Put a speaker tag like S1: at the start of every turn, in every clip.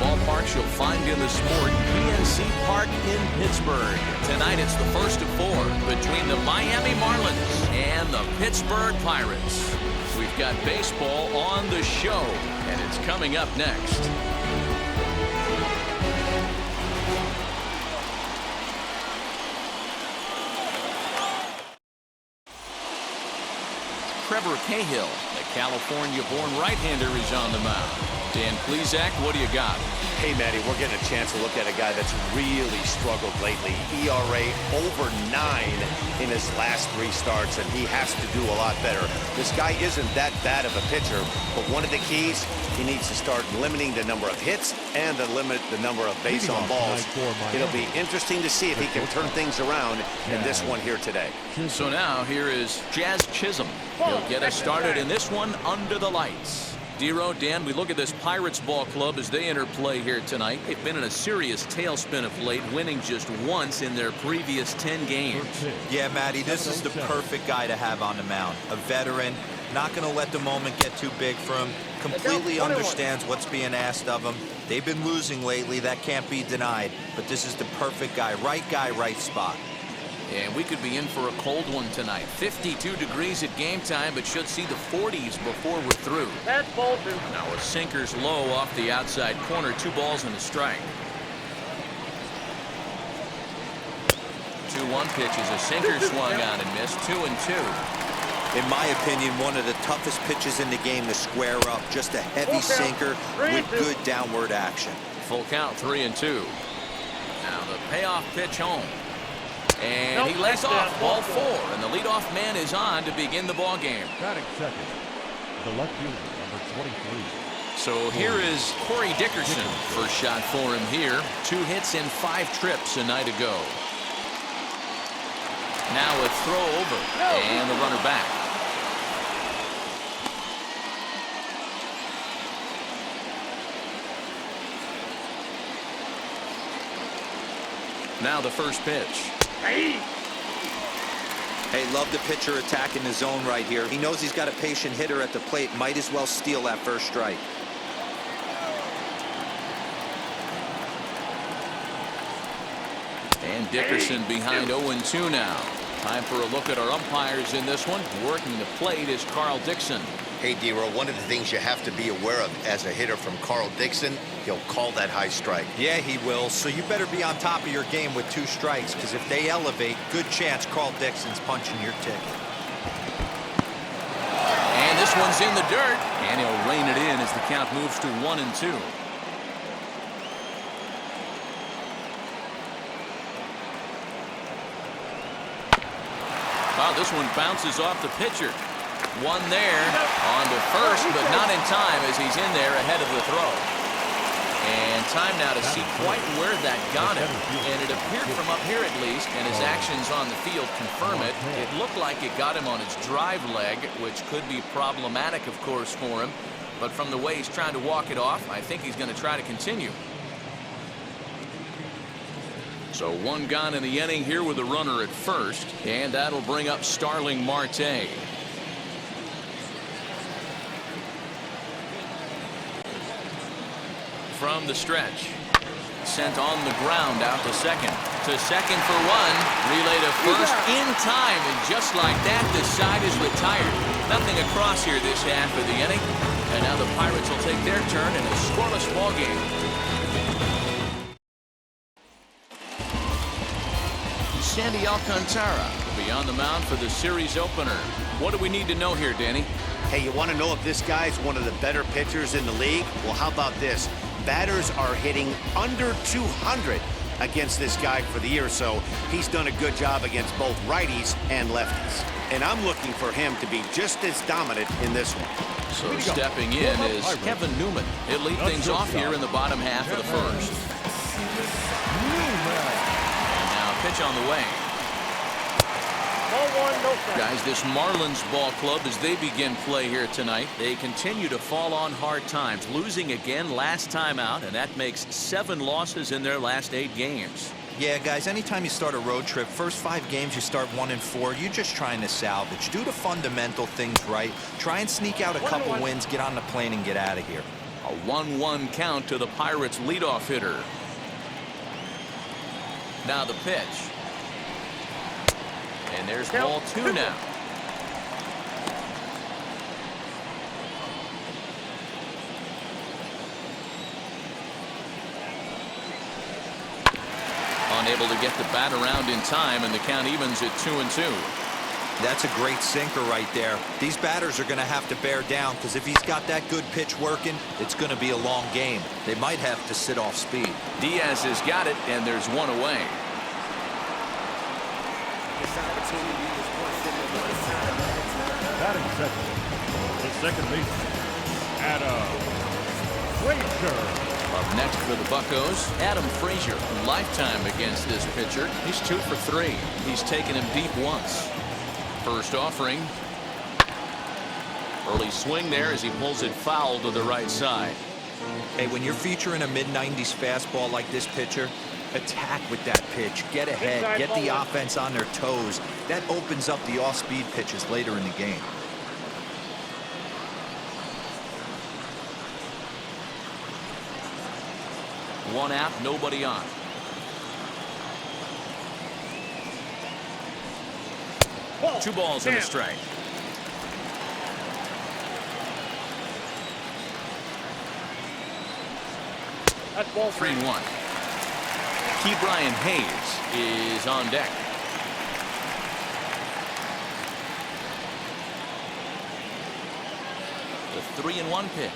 S1: ballparks you'll find in the sport, PNC Park in Pittsburgh. Tonight it's the first of 4 between the Miami Marlins and the Pittsburgh Pirates. We've got baseball on the show, and it's coming up next. Trevor Cahill, the California-born right-hander, is on the mound. Dan Plesac, what do you got?
S2: Hey, Matty, we're getting a chance to look at a guy that's really struggled lately. ERA over 9 in his last 3 starts, and he has to do a lot better. This guy isn't that bad of a pitcher, but one of the keys, he needs to start limiting the number of hits and to limit the number of base on balls. It'll be interesting to see if he can turn things around in this one here today.
S1: So now here is Jazz Chisholm. He'll get us started in this one under the lights. Dero, Dan, we look at this Pirates ball club as they enter play here tonight. They've been in a serious tailspin of late, winning just once in their previous 10 games.
S3: Yeah, Matty, this is the perfect guy to have on the mound. A veteran, not going to let the moment get too big for him. Completely understands what's being asked of him. They've been losing lately. That can't be denied. But this is the perfect guy, right spot.
S1: And we could be in for a cold one tonight. 52 degrees at game time, but should see the 40s before we're through.
S4: That's Bolton.
S1: Now a sinker's low off the outside corner. 2 balls and a strike. 2-1 pitch is a sinker swung on and missed. 2-2.
S3: In my opinion, one of the toughest pitches in the game to square up. Just a heavy sinker with good downward action.
S1: Full count, 3-2. Now the payoff pitch home. And he lays off, ball 4, and the leadoff man is on to begin the ball game.
S5: Batting second, the left fielder, number 23.
S1: So here is Corey Dickerson. First shot for him here. 2 hits and 5 trips a night ago. Now a throw over, and the runner back. Now the first pitch.
S3: Hey, love the pitcher attacking the zone right here. He knows he's got a patient hitter at the plate. Might as well steal that first strike.
S1: And Dickerson behind 0-2 now. Time for a look at our umpires in this one. Working the plate is Carl Dixon.
S2: Hey, Dero, one of the things you have to be aware of as a hitter from Carl Dixon, he'll call that high strike.
S3: Yeah, he will. So you better be on top of your game with 2 strikes, because if they elevate, good chance Carl Dixon's punching your ticket.
S1: And this one's in the dirt, and he'll rein it in as the count moves to 1-2. Wow, this one bounces off the pitcher. One there, on to first, but not in time as he's in there ahead of the throw. And time now to see quite where that got him. And it appeared from up here at least, and his actions on the field confirm it. It looked like it got him on his drive leg, which could be problematic, of course, for him. But from the way he's trying to walk it off, I think he's going to try to continue. So 1 gone in the inning here with a runner at first, and that'll bring up Starling Marte. From the stretch, sent on the ground out to second. To second for 1, relay to first in time, and just like that, the side is retired. Nothing across here this half of the inning, and now the Pirates will take their turn in a scoreless ball game. Sandy Alcantara will be on the mound for the series opener. What do we need to know here, Danny?
S2: Hey, you want to know if this guy's one of the better pitchers in the league? Well, how about this? Batters are hitting under 200 against this guy for the year, so he's done a good job against both righties and lefties. And I'm looking for him to be just as dominant in this one.
S1: So stepping in is Kevin Newman. He'll lead things off here in the bottom half of the first. And now pitch on the way. Guys, this Marlins ball club, as they begin play here tonight, they continue to fall on hard times, losing again last time out, and that makes 7 losses in their last 8 games.
S3: Yeah, guys, anytime you start a road trip, first 5 games you start 1-4, you're just trying to salvage. Do the fundamental things right. Try and sneak out a couple wins, get on the plane, and get out of here.
S1: A 1-1 count to the Pirates leadoff hitter. Now the pitch. And there's ball 2 now. Unable to get the bat around in time, and the count evens at 2-2.
S3: That's a great sinker right there. These batters are going to have to bear down, because if he's got that good pitch working, it's going to be a long game. They might have to sit off speed.
S1: Diaz has got it, and there's 1 away.
S5: Batting second, the second baseman, Adam Frazier.
S1: Up next for the Buccos, Adam Frazier, lifetime against this pitcher. He's 2 for 3. He's taken him deep once. First offering. Early swing there as he pulls it foul to the right side.
S3: Hey, when you're featuring a mid-90s fastball like this pitcher, attack with that pitch. Get ahead. Get the offense on their toes. That opens up the off-speed pitches later in the game.
S1: One out, nobody on.
S5: Ball.
S1: 2 balls and a strike.
S5: That's ball
S1: 3-1. Brian Hayes is on deck. The 3-1 pitch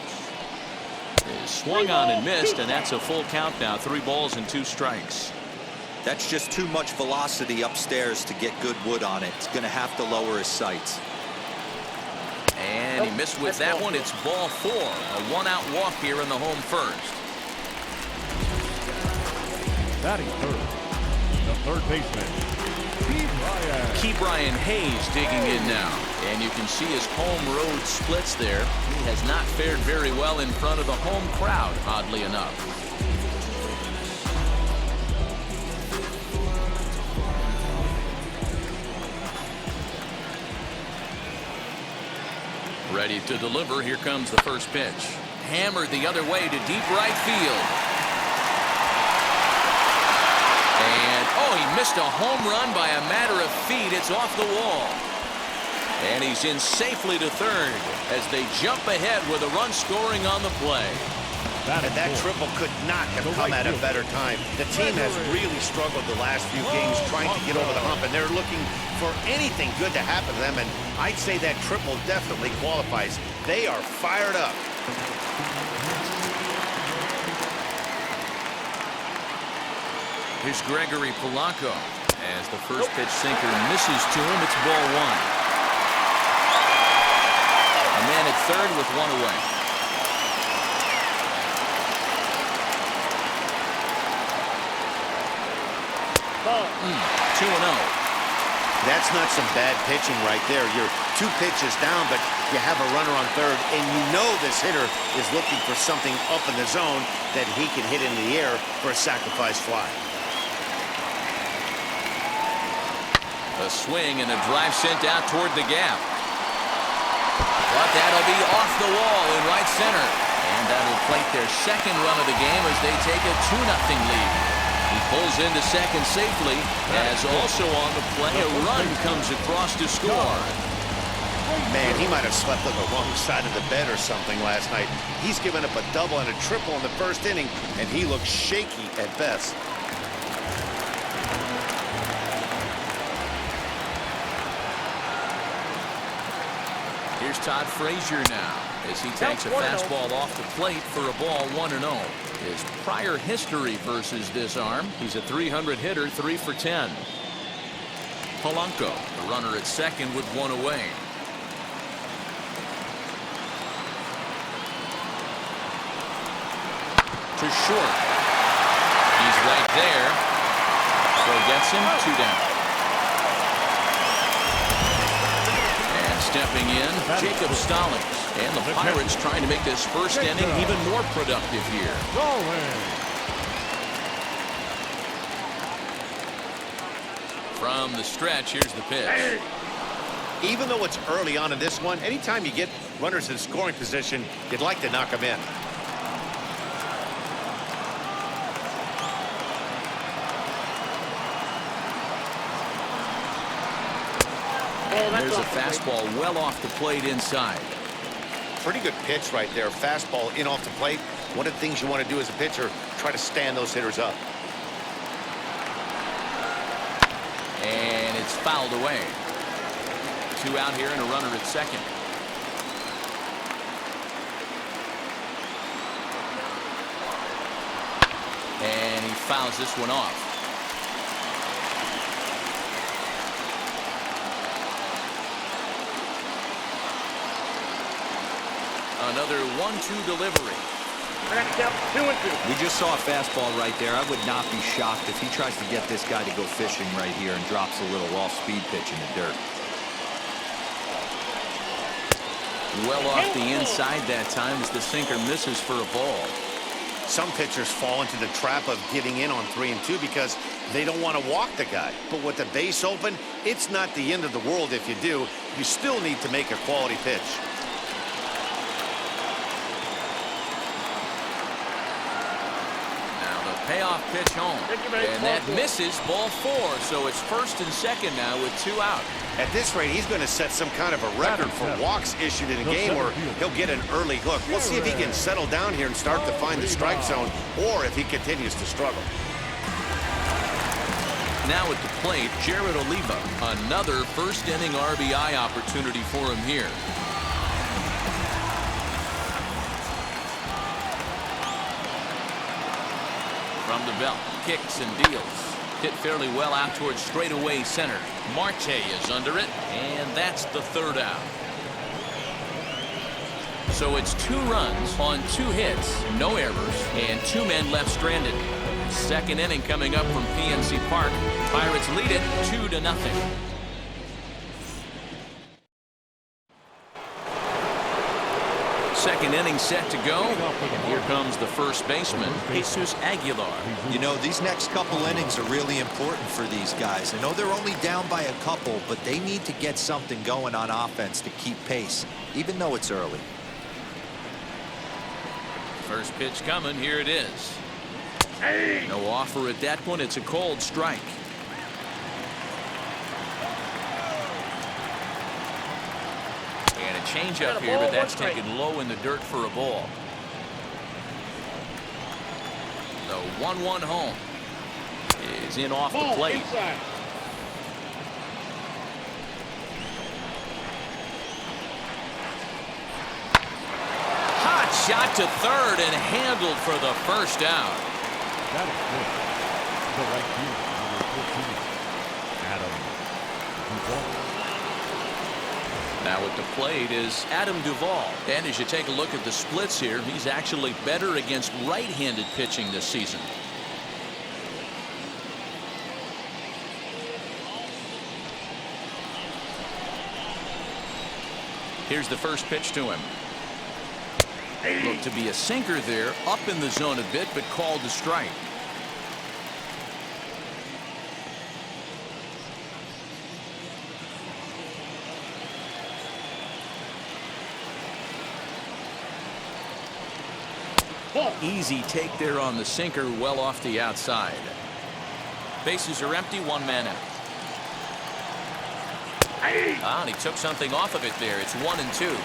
S1: is swung on and missed, and that's a full count now. 3 balls and 2 strikes.
S3: That's just too much velocity upstairs to get good wood on it. It's going to have to lower his sights.
S1: And he missed with that one. It's ball 4. A 1-out walk here in the home first.
S5: Batting third, the third baseman,
S1: Brian Hayes digging in now. And you can see his home road splits there. He has not fared very well in front of the home crowd, oddly enough. Ready to deliver. Here comes the first pitch. Hammered the other way to deep right field. And, oh, he missed a home run by a matter of feet. It's off the wall. And he's in safely to third as they jump ahead with a run scoring on the play.
S2: And that triple could not have come at a better time. The team has really struggled the last few games trying to get over the hump, and they're looking for anything good to happen to them, and I'd say that triple definitely qualifies. They are fired up.
S1: Here's Gregory Polanco as the first pitch sinker misses to him. It's ball 1. A man at third with 1 away.
S5: ball.
S1: 2-0.
S2: That's not some bad pitching right there. You're 2 pitches down, but you have a runner on third, and you know this hitter is looking for something up in the zone that he can hit into the air for a sacrifice fly.
S1: A swing and a drive sent out toward the gap. But that'll be off the wall in right center. And that'll plate their second run of the game as they take a 2-0 lead. He pulls into second safely, as also on the play a run comes across to score.
S2: Man, he might have slept on the wrong side of the bed or something last night. He's given up a double and a triple in the first inning, and he looks shaky at best.
S1: Here's Todd Frazier now as he takes a fastball off the plate for a ball 1-0. His prior history versus this arm, he's a .300 hitter, 3 for 10. Polanco, the runner at second with 1 away. To short. He's right there. So gets him 2 down. Stepping in, Jacob Stallings. And the Pirates trying to make this first inning even more productive here. From the stretch, here's the pitch.
S2: Even though it's early on in this one, anytime you get runners in scoring position, you'd like to knock them in.
S1: There's a fastball well off the plate inside.
S2: Pretty good pitch right there. Fastball in off the plate. One of the things you want to do as a pitcher, try to stand those hitters up.
S1: And it's fouled away. 2 out here and a runner at second. And he fouls this one off. Another 1-2 delivery.
S3: We just saw a fastball right there. I would not be shocked if he tries to get this guy to go fishing right here and drops a little off-speed pitch in the dirt.
S1: Well off the inside that time as the sinker misses for a ball.
S2: Some pitchers fall into the trap of giving in on 3 and 2 because they don't want to walk the guy. But with the base open, it's not the end of the world if you do. You still need to make a quality pitch.
S1: Payoff pitch home. And that misses, ball 4. So it's first and second now with 2 out.
S2: At this rate, he's going to set some kind of a record for walks issued in a game where he'll get an early hook. We'll see if he can settle down here and start to find the strike zone, or if he continues to struggle.
S1: Now at the plate, Jared Oliva. Another first inning RBI opportunity for him here. From the belt, kicks and deals. Hit fairly well out towards straightaway center. Marte is under it, and that's the 3rd out. So it's 2 runs on 2 hits, no errors, and 2 men left stranded. Second inning coming up from PNC Park. Pirates lead it 2-0. Second inning set to go. And here comes the first baseman, Jesus Aguilar.
S3: You know, these next couple innings are really important for these guys. I know they're only down by a couple, but they need to get something going on offense to keep pace, even though it's early.
S1: First pitch coming. Here it is. No offer at that point. It's a cold strike. And a changeup here, but that's taken low in the dirt for a ball. The 1-1 home is in off the plate. Hot shot to third and handled for the first out.
S5: That is good. The right fielder, number 14, Adam Duvall.
S1: Now at the plate is Adam Duvall. And as you take a look at the splits here, he's actually better against right-handed pitching this season. Here's the first pitch to him. Looked to be a sinker there, up in the zone a bit, but called a strike. Easy take there on the sinker, well off the outside. Bases are empty, 1 man out. And he took something off of it there. It's 1-2.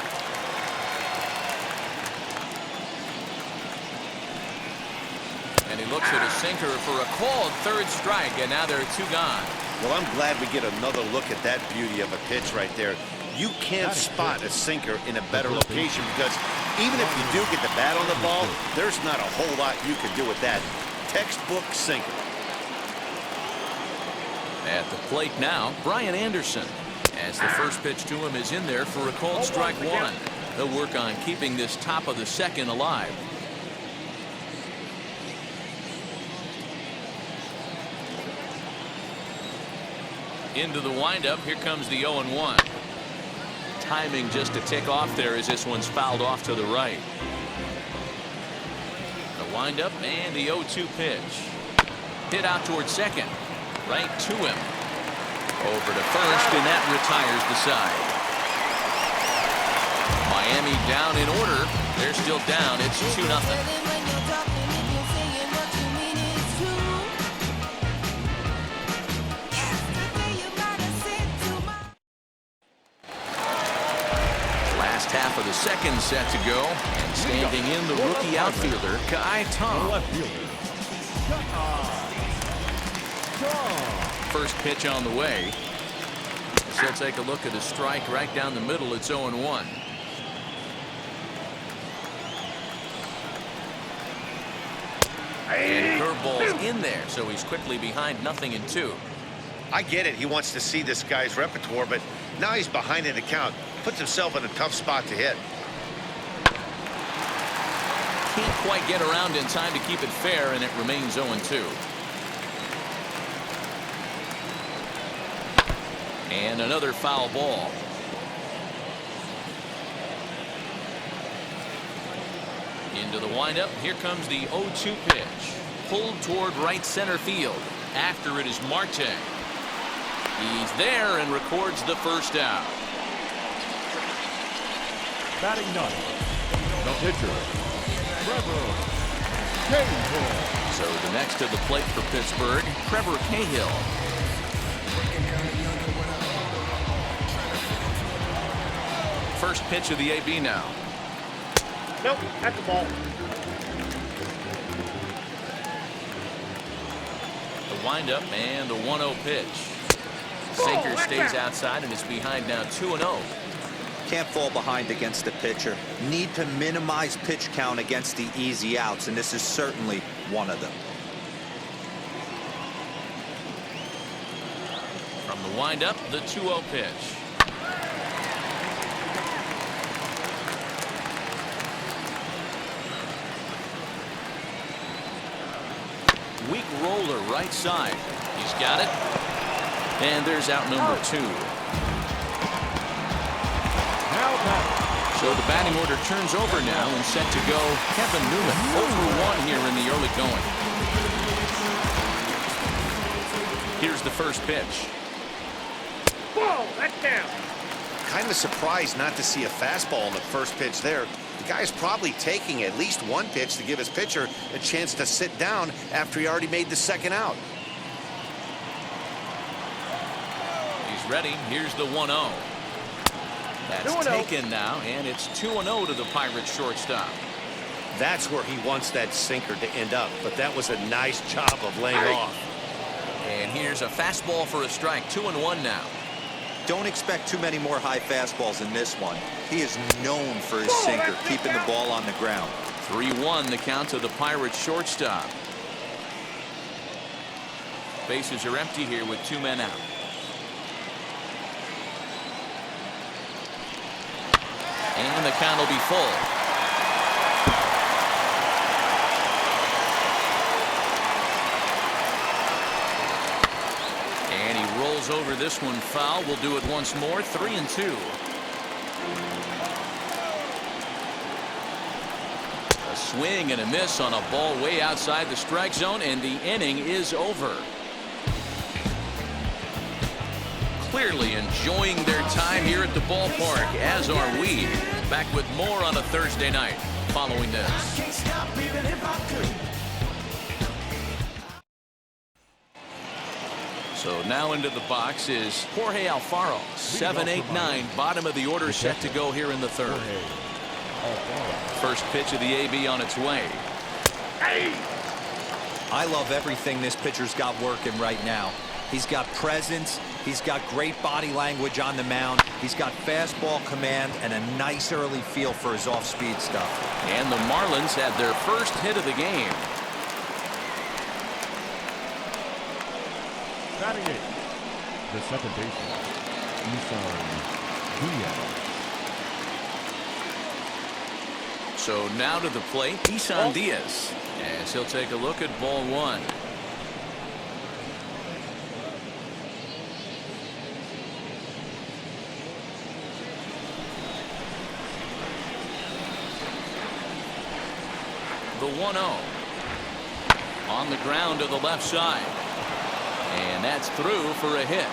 S1: And he looks at a sinker for a called 3rd strike, and now there are 2 gone.
S2: Well, I'm glad we get another look at that beauty of a pitch right there. You can't spot a sinker in a better location because even if you do get the bat on the ball, there's not a whole lot you can do with that. Textbook sinker.
S1: At the plate now, Brian Anderson. As the first pitch to him is in there for a called strike 1. They'll work on keeping this top of the second alive. Into the windup. Here comes the 0-1. Timing just to tick off there as this one's fouled off to the right. The windup and the 0-2 pitch. Hit out towards second. Right to him. Over to first, and that retires the side. Miami down in order. They're still down. It's 2-0. the second set to go. And standing in the rookie outfielder, Kai Tom.
S5: Left fielder.
S1: First pitch on the way. So he'll take a look at a strike right down the middle. It's 0-1. And curveball's in there, so he's quickly behind 0-2.
S2: I get it. He wants to see this guy's repertoire, but now he's behind in the count. Puts himself in a tough spot to hit.
S1: Can't quite get around in time to keep it fair, and it remains 0-2. And another foul ball. Into the windup. Here comes the 0-2 pitch. Pulled toward right center field. After it is Marte. He's there and records the first out.
S5: Batting ninth, the pitcher, Trevor Cahill.
S1: So the next to the plate for Pittsburgh, Trevor Cahill. First pitch of the AB now.
S2: Nope, at the ball.
S1: The windup and the 1-0 pitch. Sinker stays outside and is behind now 2-0.
S3: Can't fall behind against the pitcher. Need to minimize pitch count against the easy outs, and this is certainly one of them.
S1: From the windup, the 2-0 pitch. Weak roller right side. He's got it. And there's out number 2. So the batting order turns over now and set to go. Kevin Newman 0-1 here in the early going. Here's the first pitch.
S2: Whoa, that's down. Kind of surprised not to see a fastball in the first pitch there. The guy's probably taking at least one pitch to give his pitcher a chance to sit down after he already made the second out.
S1: He's ready. Here's the 1-0. That's taken now, and it's 2-0 to the Pirates shortstop.
S2: That's where he wants that sinker to end up, but that was a nice job of laying off.
S1: And here's a fastball for a strike. 2-1 now.
S3: Don't expect too many more high fastballs in this one. He is known for his sinker, keeping the ball on the ground.
S1: 3-1 the count to the Pirates shortstop. Bases are empty here with 2 men out. And the count will be full. And he rolls over this one foul. We'll do it once more. 3-2. A swing and a miss on a ball way outside the strike zone, and the inning is over. Clearly enjoying their time here at the ballpark, as are we. Back with more on a Thursday night following this. So now into the box is Jorge Alfaro. 7-8-9, bottom of the order set to go here in the third. First pitch of the AB on its way.
S3: I love everything this pitcher's got working right now. He's got presence. He's got great body language on the mound. He's got fastball command and a nice early feel for his off-speed stuff.
S1: And the Marlins had their first hit of the game.
S5: Batting eighth, the second baseman, Diaz.
S1: So now to the plate, Isan Diaz, as he'll take a look at ball 1. The 1-0 on the ground to the left side, and that's through for a hit.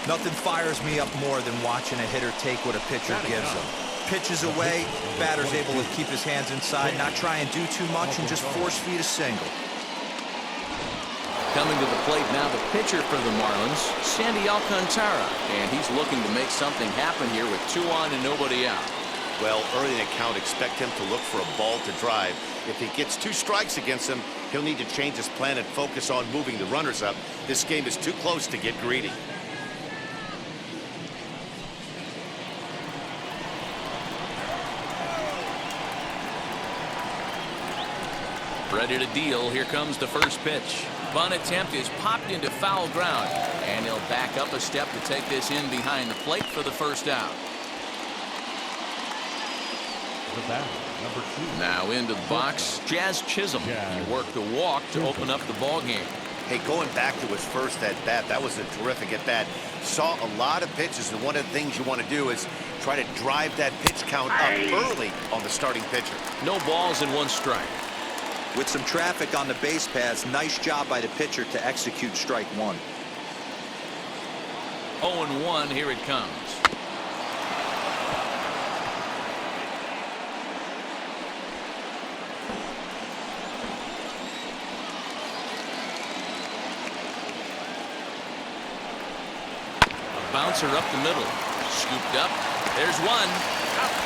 S3: Nothing fires me up more than watching a hitter take what a pitcher gives him. Pitches away, batter's able to keep his hands inside, not try and do too much, and just force feed a single.
S1: Coming to the plate now, the pitcher for the Marlins, Sandy Alcantara. And he's looking to make something happen here with 2 on and nobody out.
S2: Well, early in the count, expect him to look for a ball to drive. If he gets 2 strikes against him, he'll need to change his plan and focus on moving the runners up. This game is too close to get greedy.
S1: Ready to deal. Here comes the first pitch. Bunt attempt is popped into foul ground. And he'll back up a step to take this in behind the plate for the first out.
S5: The bat, number 2.
S1: Now into the box, Jazz Chisholm. He worked a walk to open up the ball game.
S2: Hey, going back to his first at bat, that was a terrific at bat. Saw a lot of pitches, and one of the things you want to do is try to drive that pitch count up early on the starting pitcher.
S1: No balls and 1 strike.
S3: With some traffic on the base paths, nice job by the pitcher to execute strike 1.
S1: 0-1, here it comes. Bouncer up the middle. Scooped up. There's 1.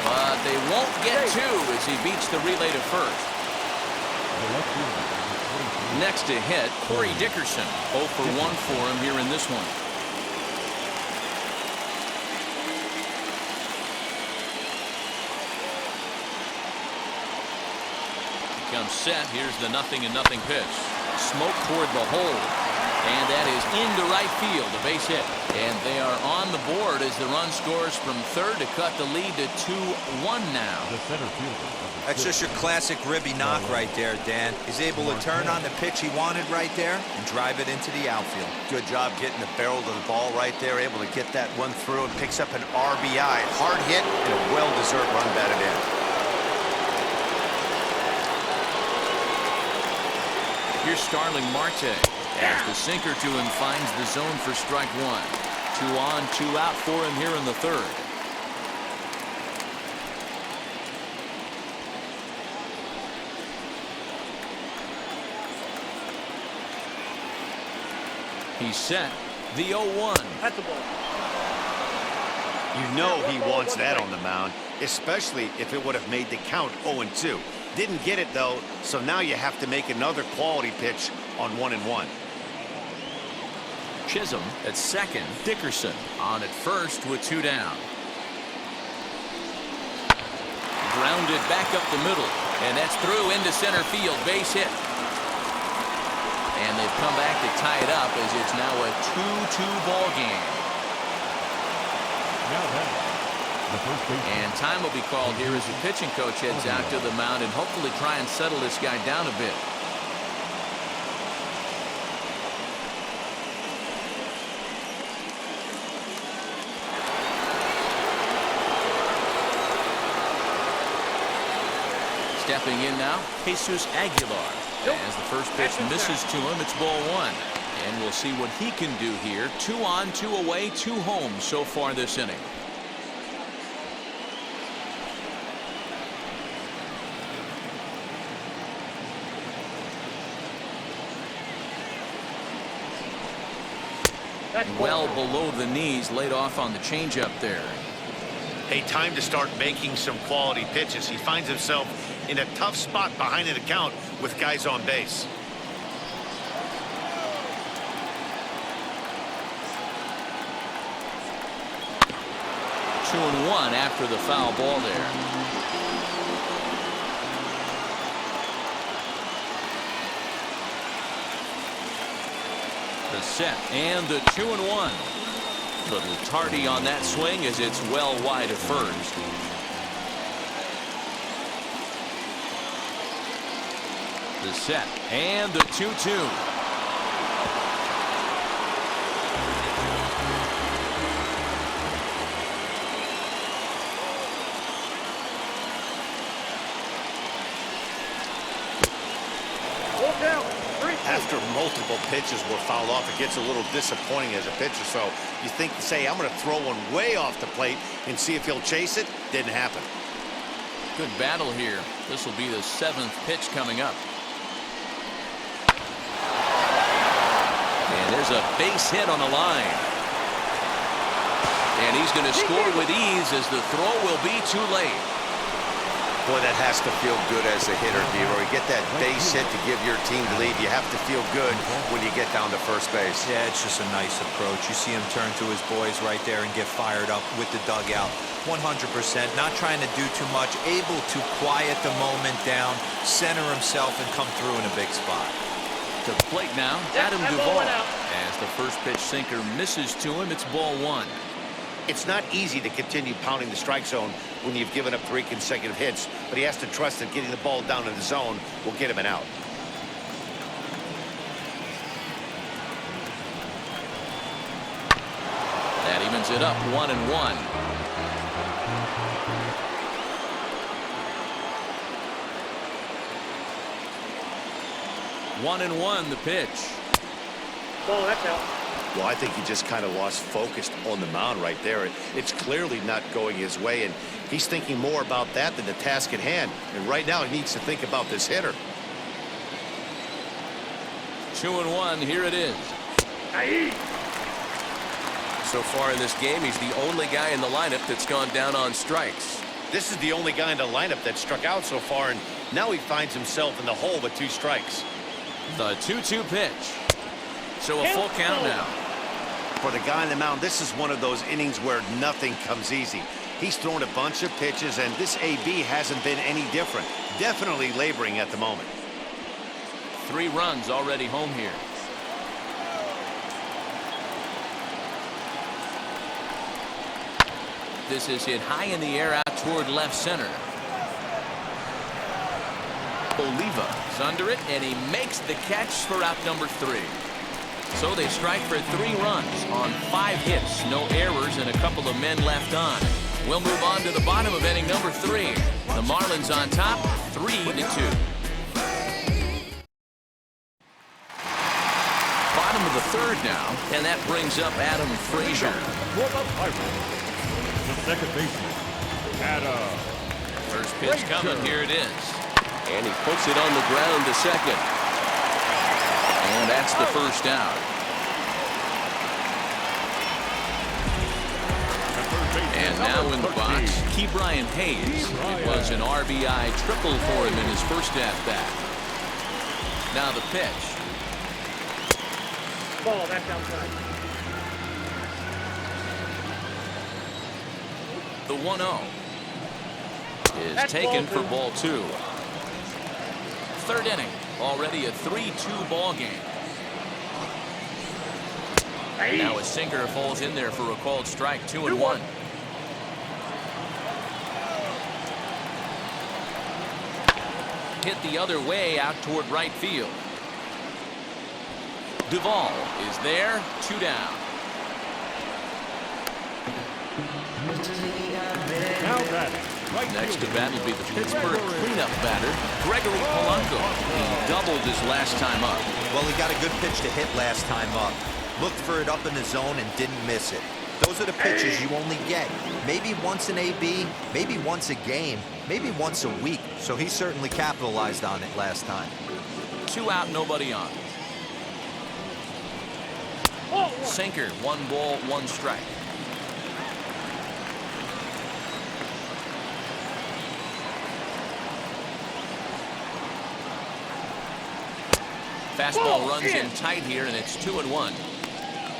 S1: But they won't get 2 as he beats the relay to first. Next to hit, Corey Dickerson. 0 for 1 for him here in this one. He comes set. Here's the 0-0 pitch. Smoke toward the hole. And that is into right field, a base hit. And they are on the board as the run scores from third to cut the lead to 2-1 now.
S5: The center fielder.
S3: That's just your classic ribby knock right there, Dan. He's able to turn on the pitch he wanted right there and drive it into the outfield.
S2: Good job getting the barrel to the ball right there, able to get that one through and picks up an RBI. Hard hit and a well-deserved run batted in.
S1: Here's Starling Marte. As the sinker to him finds the zone for strike 1. 2 on, 2 out for him here in the third. He's set. The 0-1.
S4: At the ball.
S2: You know he wants that on the mound, especially if it would have made the count 0-2. Didn't get it, though, so now you have to make another quality pitch on 1-1.
S1: Chisholm at second. Dickerson on at first with 2 down. Grounded back up the middle. And that's through into center field. Base hit. And they've come back to tie it up as it's now a 2-2 ball game.
S5: Now that, the first base.
S1: And time will be called here as the pitching coach heads out to the mound and hopefully try and settle this guy down a bit. Stepping in now, Jesus Aguilar. As the first pitch misses to him, it's ball 1. And we'll see what he can do here. 2 on, 2 away, 2 home so far this inning. Well below the knees, laid off on the changeup there.
S2: Hey, time to start making some quality pitches. He finds himself in a tough spot behind the count with guys on base.
S1: Two and 1 after the foul ball there. The set and the 2-1. Little tardy on that swing as it's well wide of first. The set and the 2-2.
S2: After multiple pitches were fouled off, it gets a little disappointing as a pitcher. So you think, say, I'm going to throw one way off the plate and see if he'll chase it. Didn't happen.
S1: Good battle here. This will be the 7th pitch coming up. There's a base hit on the line. And he's going to score with ease as the throw will be too late.
S2: Boy, that has to feel good as a hitter, D-Roy. Get that base hit to give your team the lead. You have to feel good when you get down to first base.
S3: Yeah, it's just a nice approach. You see him turn to his boys right there and get fired up with the dugout. 100%, not trying to do too much, able to quiet the moment down, center himself, and come through in a big spot.
S1: To the plate now, Adam Duvall. As the first pitch sinker misses to him, it's ball 1.
S2: It's not easy to continue pounding the strike zone when you've given up 3 consecutive hits, but he has to trust that getting the ball down in the zone will get him an out.
S1: That evens it up 1-1. One and one, the pitch.
S4: Ball, that's out.
S2: Well, I think he just kind of lost focus on the mound right there. It's clearly not going his way, and he's thinking more about that than the task at hand. And right now, he needs to think about this hitter.
S1: 2-1, here it is. So far in this game, he's the only guy in the lineup that's gone down on strikes.
S2: This is the only guy in the lineup that struck out so far, and now he finds himself in the hole with 2 strikes.
S1: The 2-2 pitch. So a full count now.
S2: For the guy on the mound, this is one of those innings where nothing comes easy. He's thrown a bunch of pitches, and this AB hasn't been any different. Definitely laboring at the moment.
S1: 3 runs already home here. This is hit high in the air out toward left center. Oliva is under it, and he makes the catch for out number 3. So they strike for 3 runs on 5 hits, no errors, and a couple of men left on. We'll move on to the bottom of inning number 3. The Marlins on top, 3-2. Bottom of the 3rd now, and that brings up Adam Frazier.
S5: The second baseman, Adam.
S1: First pitch coming, here it is. And he puts it on the ground to second. And that's the first out. And now in the box, Ke'Bryan Hayes. It was an RBI triple for him in his first at-bat. Now the pitch.
S4: Ball, that's outside.
S1: The 1-0 is taken for ball 2. 3rd inning, already a 3-2 ball game. Now a sinker falls in there for a called strike. 2-1. Hit the other way out toward right field. Duvall is there, 2 down.
S5: Now batting.
S1: Next to bat will be the Pittsburgh cleanup batter, Gregory Polanco. He doubled his last time up.
S3: Well, he got a good pitch to hit last time up. Looked for it up in the zone and didn't miss it. Those are the pitches you only get. Maybe once an AB, maybe once a game, maybe once a week. So he certainly capitalized on it last time.
S1: 2 out, nobody on. Sinker, 1 ball, 1 strike. Fastball runs in tight here, and it's 2-1.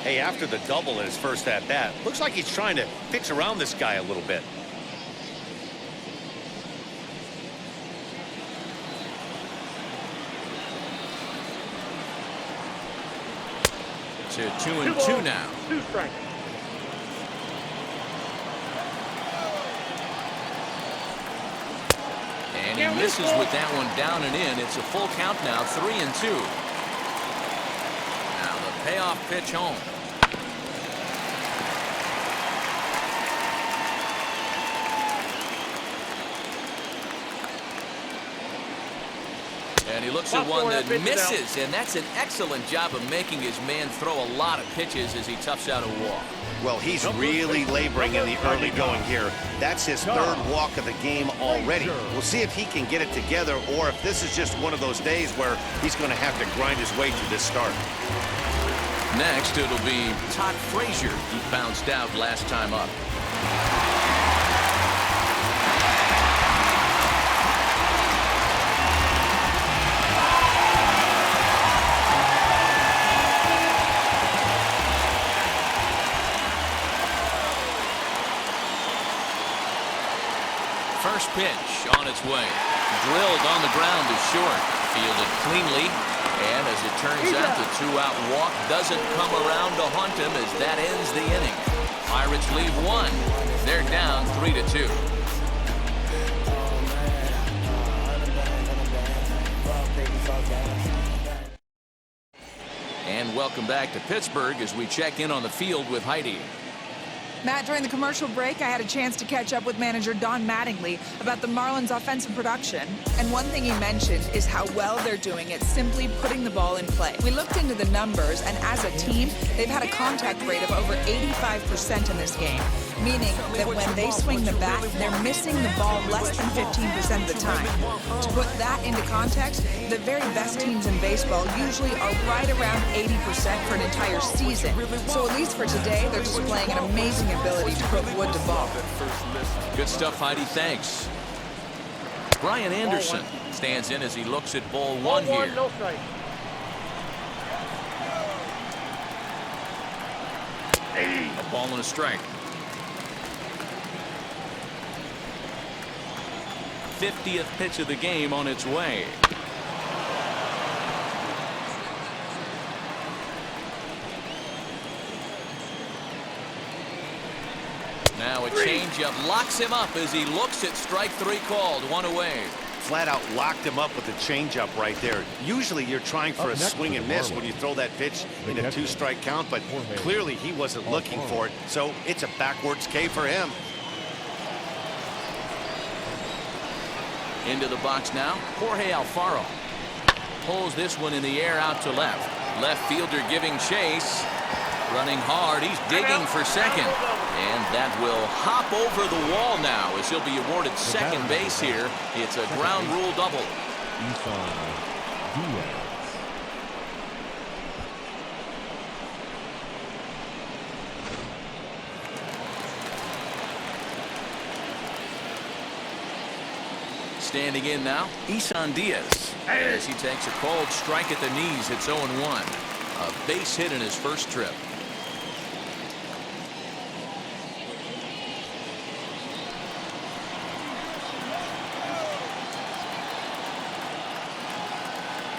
S2: Hey, after the double in his first at-bat, looks like he's trying to pitch around this guy a little bit.
S1: To 2-2 now.
S4: 2 strikes.
S1: And he misses with that one down and in. It's a full count now, 3-2. Now the payoff pitch home. And he looks at one that misses, and that's an excellent job of making his man throw a lot of pitches as he toughs out a walk.
S2: Well, he's really laboring in the early going here. That's his 3rd walk of the game already. We'll see if he can get it together or if this is just one of those days where he's going to have to grind his way through this start.
S1: Next, it'll be Todd Frazier. He bounced out last time up. First pitch on its way. Drilled on the ground to short. Fielded cleanly. And as it turns out, the two-out walk doesn't come around to haunt him as that ends the inning. Pirates leave one. They're down 3-2. And welcome back to Pittsburgh as we check in on the field with Heidi.
S6: Matt, during the commercial break, I had a chance to catch up with manager Don Mattingly about the Marlins' offensive production. And one thing he mentioned is how well they're doing at simply putting the ball in play. We looked into the numbers, and as a team, they've had a contact rate of over 85% in this game, meaning that when they swing the bat, they're missing the ball less than 15% of the time. To put that into context, the very best teams in baseball usually are right around 80% for an entire season. So at least for today, they're displaying an amazing ability to put wood to ball.
S1: Good stuff, Heidi. Thanks. Brian Anderson stands in as he looks at ball one here.
S4: No strike.
S1: A ball and a strike. 50th pitch of the game on its way. Now a changeup locks him up as he looks at strike three called. One away.
S2: Flat out locked him up with the changeup right there. Usually you're trying for a swing and miss when you throw that pitch in a two-strike count, but clearly he wasn't looking for it, so it's a backwards K for him.
S1: Into the box now, Jorge Alfaro pulls this one in the air out to left. Left fielder giving chase. Running hard, he's digging for second. And that will hop over the wall now as he'll be awarded second base here. It's a ground rule double. Standing in now, Isan Diaz. As he takes a cold strike at the knees, it's 0-1. A base hit in his first trip.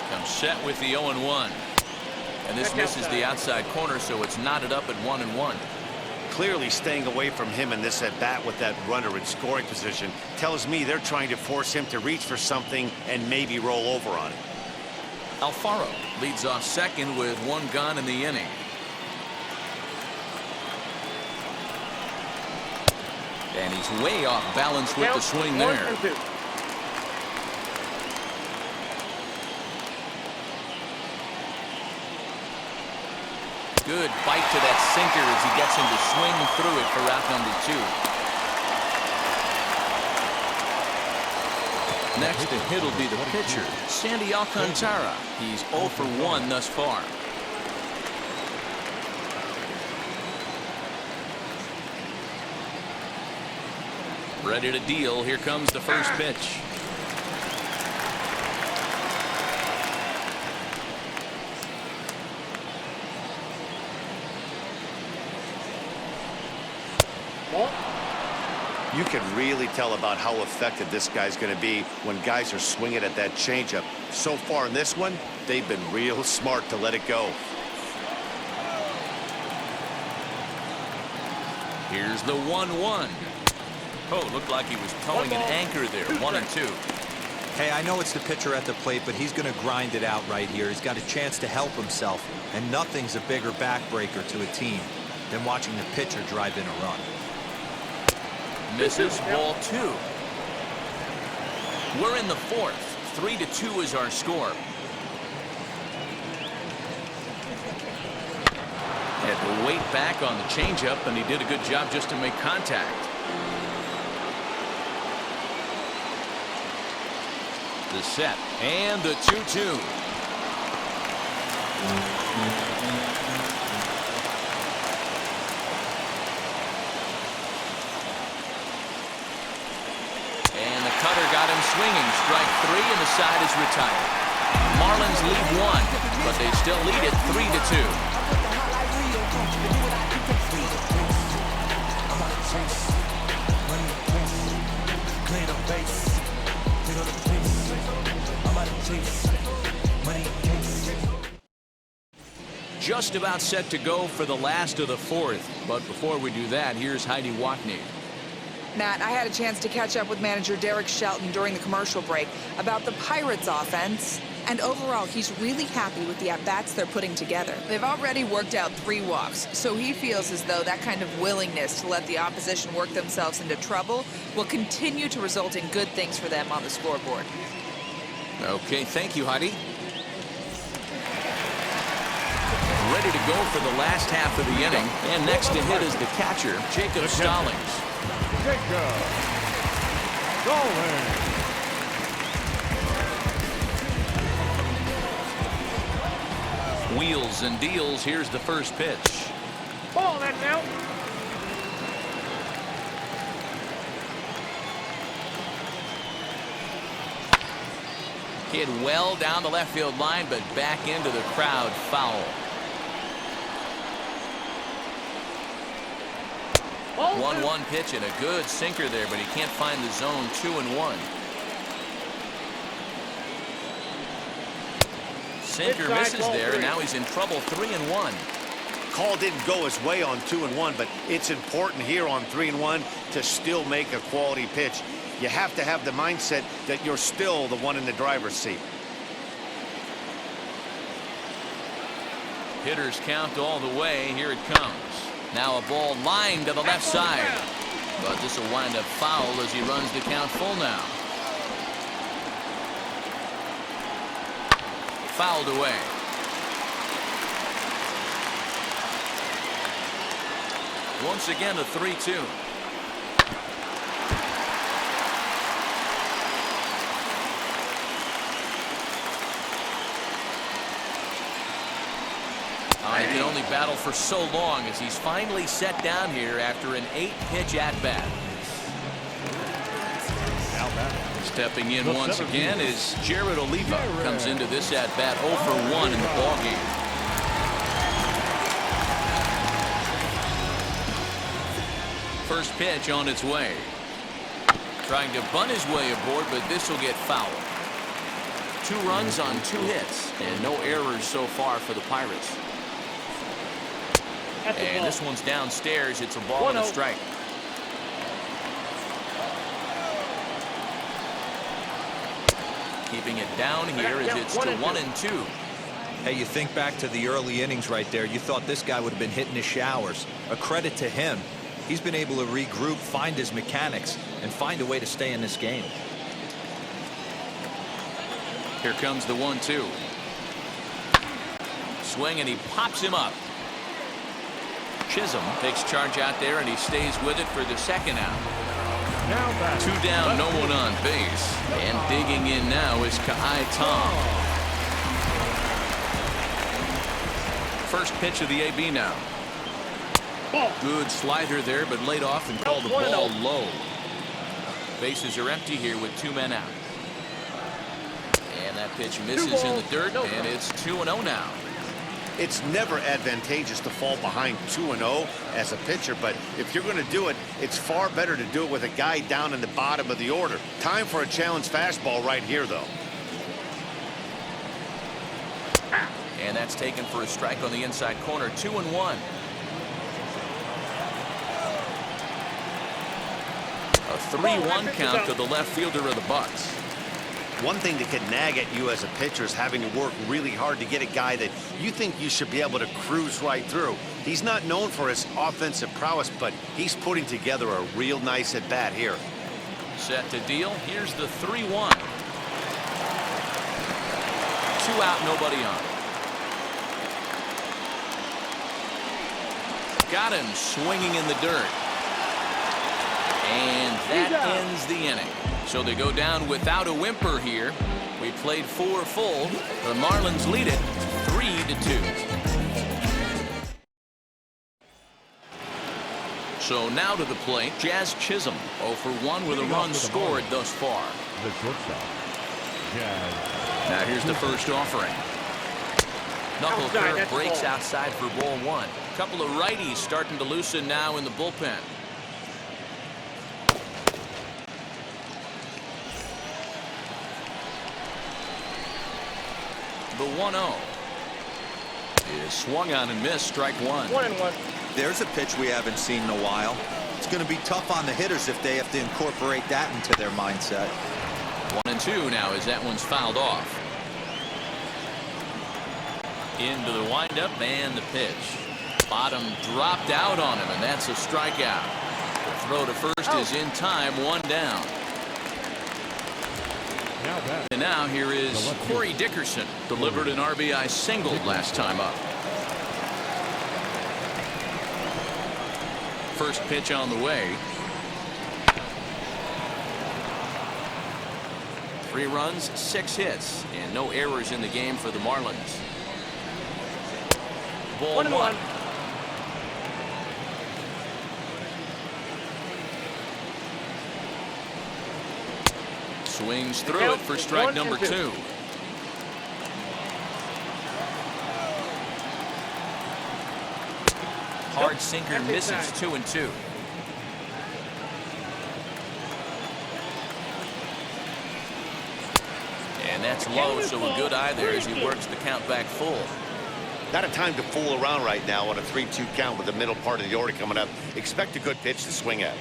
S1: Comes set with the 0-1. And this misses the outside corner, so it's knotted up at 1-1.
S2: Clearly staying away from him in this at-bat with that runner in scoring position tells me they're trying to force him to reach for something and maybe roll over on it.
S1: Alfaro leads off second with one gone in the inning. And he's way off balance with the swing there. Good bite to that sinker as he gets him to swing through it for out number 2. Next to hit will be the pitcher, Sandy Alcantara. He's 0 for 1 thus far. Ready to deal. Here comes the first pitch.
S2: You can really tell about how effective this guy's going to be when guys are swinging at that changeup. So far in this one, they've been real smart to let it go.
S1: Here's the 1-1. Oh, looked like he was towing an anchor there. 1-2.
S3: Hey, I know it's the pitcher at the plate, but he's going to grind it out right here. He's got a chance to help himself, and nothing's a bigger backbreaker to a team than watching the pitcher drive in a run.
S1: Misses, ball 2. We're in the fourth. 3-2 is our score. Had to wait back on the changeup, and he did a good job just to make contact. The set and the 2-2. swinging, strike 3, and the side is retired. Marlins lead 1, but they still lead it 3-2. Just about set to go for the last of the 4th, but before we do that, here's Heidi Watney.
S6: Matt, I had a chance to catch up with manager Derek Shelton during the commercial break about the Pirates offense, and overall, he's really happy with the at-bats they're putting together. They've already worked out 3 walks, so he feels as though that kind of willingness to let the opposition work themselves into trouble will continue to result in good things for them on the scoreboard.
S1: Okay, thank you, Heidi. Ready to go for the last half of the inning, and next to hit is the catcher, Jacob Stallings.
S5: Jacob Stallings.
S1: Wheels and deals. Here's the first pitch.
S4: Ball, that's out.
S1: Hit well down the left field line, but back into the crowd, foul. 1-1 pitch and a good sinker there, but he can't find the zone. 2-1. Sinker misses there, and now he's in trouble. 3-1.
S2: Call didn't go his way on 2-1, but it's important here on 3-1 to still make a quality pitch. You have to have the mindset that you're still the one in the driver's seat.
S1: Hitters count all the way. Here it comes. Now a ball lined to the left side, but this will wind up foul as he runs the count full now. Fouled away. Once again a 3-2. He can only battle for so long as he's finally set down here after an 8-pitch at-bat. Stepping in once again is Jared Oliva. Comes into this at-bat 0 for 1 in the ballgame. First pitch on its way. Trying to bunt his way aboard, but this will get fouled. 2 runs on 2 hits, and no errors so far for the Pirates. And this one's downstairs. It's a ball and a strike. Keeping it down here as it's to 1-2.
S3: Hey, you think back to the early innings right there. You thought this guy would have been hitting his showers. A credit to him. He's been able to regroup, find his mechanics, and find a way to stay in this game.
S1: Here comes the 1-2. Swing, and he pops him up. Chisholm takes charge out there, and he stays with it for the second out. 2 down, no one on base. And digging in now is Kai Tom. First pitch of the AB now. Good slider there, but laid off and called the ball low. Bases are empty here with 2 men out. And that pitch misses in the dirt, and it's 2-0 now.
S2: It's never advantageous to fall behind 2-0 as a pitcher, but if you're going to do it, it's far better to do it with a guy down in the bottom of the order. Time for a challenge fastball right here, though.
S1: And that's taken for a strike on the inside corner. 2-1. A 3-1 count to the left fielder of the Bucks.
S2: One thing that can nag at you as a pitcher is having to work really hard to get a guy that you think you should be able to cruise right through. He's not known for his offensive prowess, but he's putting together a real nice at-bat here.
S1: Set to deal. Here's the 3-1. 2 out, nobody on. Got him swinging in the dirt. And that ends the inning. So they go down without a whimper here. We played 4 full. The Marlins lead it 3-2. So now to the plate, Jazz Chisholm, 0 for 1 with a run scored thus far.
S5: The shortstop, Jazz.
S1: Now here's the first offering. Knuckle
S4: Outside,
S1: curve
S4: that's
S1: breaks
S4: ball.
S1: outside for ball 1. A couple of righties starting to loosen now in the bullpen. The 1-0 is swung on and missed. Strike 1.
S4: 1-1.
S3: There's a pitch we haven't seen in a while. It's going to be tough on the hitters if they have to incorporate that into their mindset.
S1: 1-2 now as that one's fouled off. Into the windup and the pitch. Bottom dropped out on him, and that's a strikeout. The throw to first is in time, 1 down.
S5: Now back.
S1: And now here is Corey Dickerson. Delivered an RBI single last time up. First pitch on the way. 3 runs, 6 hits, and no errors in the game for the Marlins. Ball 1. Swings through it for strike number 2. Hard sinker misses, 2-2. And that's low, so a good eye there as he works the count back full.
S2: Not a time to fool around right now on a 3-2 count with the middle part of the order coming up. Expect a good pitch to swing at.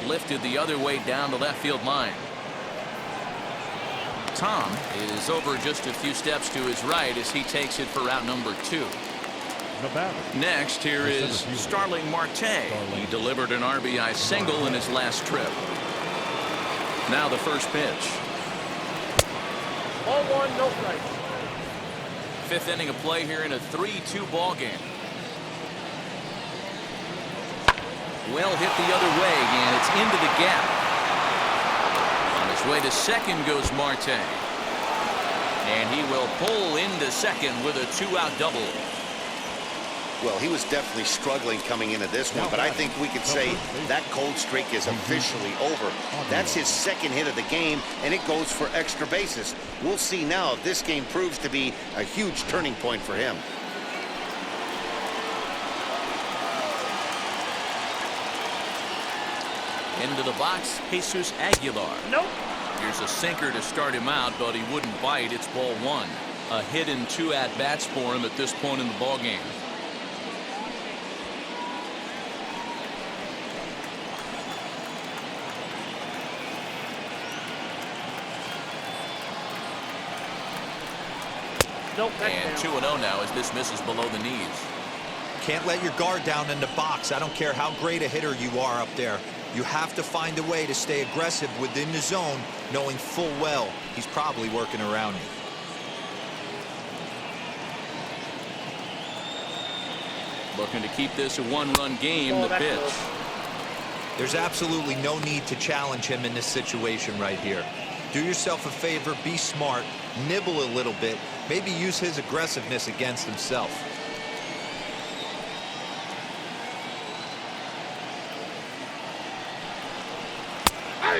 S1: Lifted the other way down the left field line. Tom is over just a few steps to his right as he takes it for route number 2.
S5: The batter.
S1: Next, here is Starling Marte. He delivered an RBI single in his last trip. Now the first pitch.
S4: Ball 1, no strikes.
S1: 5th inning of play here in a 3-2 ball game. Well hit the other way, and it's into the gap. On his way to second goes Marte. And he will pull into second with a 2-out double.
S2: Well, he was definitely struggling coming into this one, but I think we could say that cold streak is officially over. That's his 2nd hit of the game, and it goes for extra bases. We'll see now if this game proves to be a huge turning point for him.
S1: Into the box, Jesus Aguilar.
S4: Nope.
S1: Here's a sinker to start him out, but he wouldn't bite. It's ball 1. A hit and 2 at-bats for him at this point in the ball game.
S4: Nope, that's
S1: And
S4: down.
S1: 2-0 now as this misses below the knees.
S3: Can't let your guard down in the box. I don't care how great a hitter you are up there. You have to find a way to stay aggressive within the zone, knowing full well he's probably working around you.
S1: Looking to keep this a 1-run game. The pitch.
S3: There's absolutely no need to challenge him in this situation right here. Do yourself a favor, be smart, nibble a little bit, maybe use his aggressiveness against himself.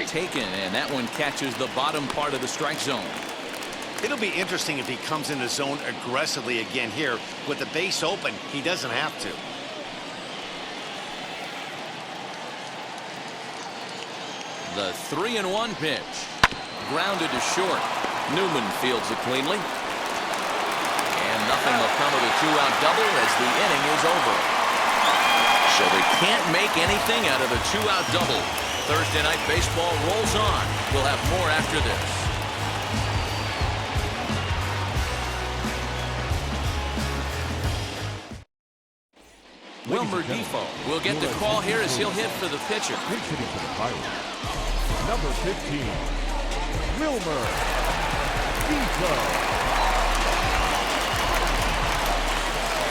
S1: Taken, and that one catches the bottom part of the strike zone.
S2: It'll be interesting if he comes in the zone aggressively again here. With the base open, he doesn't have to.
S1: The 3-1 pitch. Grounded to short. Newman fields it cleanly. And nothing will come of the 2-out double as the inning is over. So they can't make anything out of the 2-out double. Thursday Night Baseball rolls on. We'll have more after this. Wilmer Defoe will get the call here as he'll hit for the pitcher.
S5: Pitch hitting for the Pirates. Number 15, Wilmer Defoe.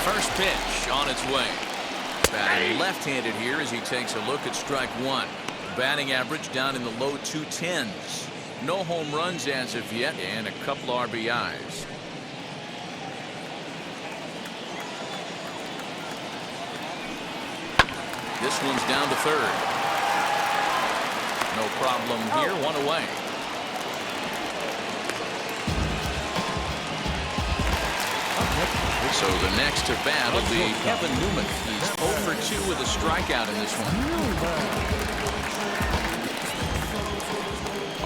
S1: First pitch on its way. Batting left-handed here as he takes a look at strike 1. Batting average down in the low 210s. No home runs as of yet, and a couple RBIs. This one's down to third. No problem here. One away. So the next to bat will be Kevin Newman. He's 0 for 2 with a strikeout in this one.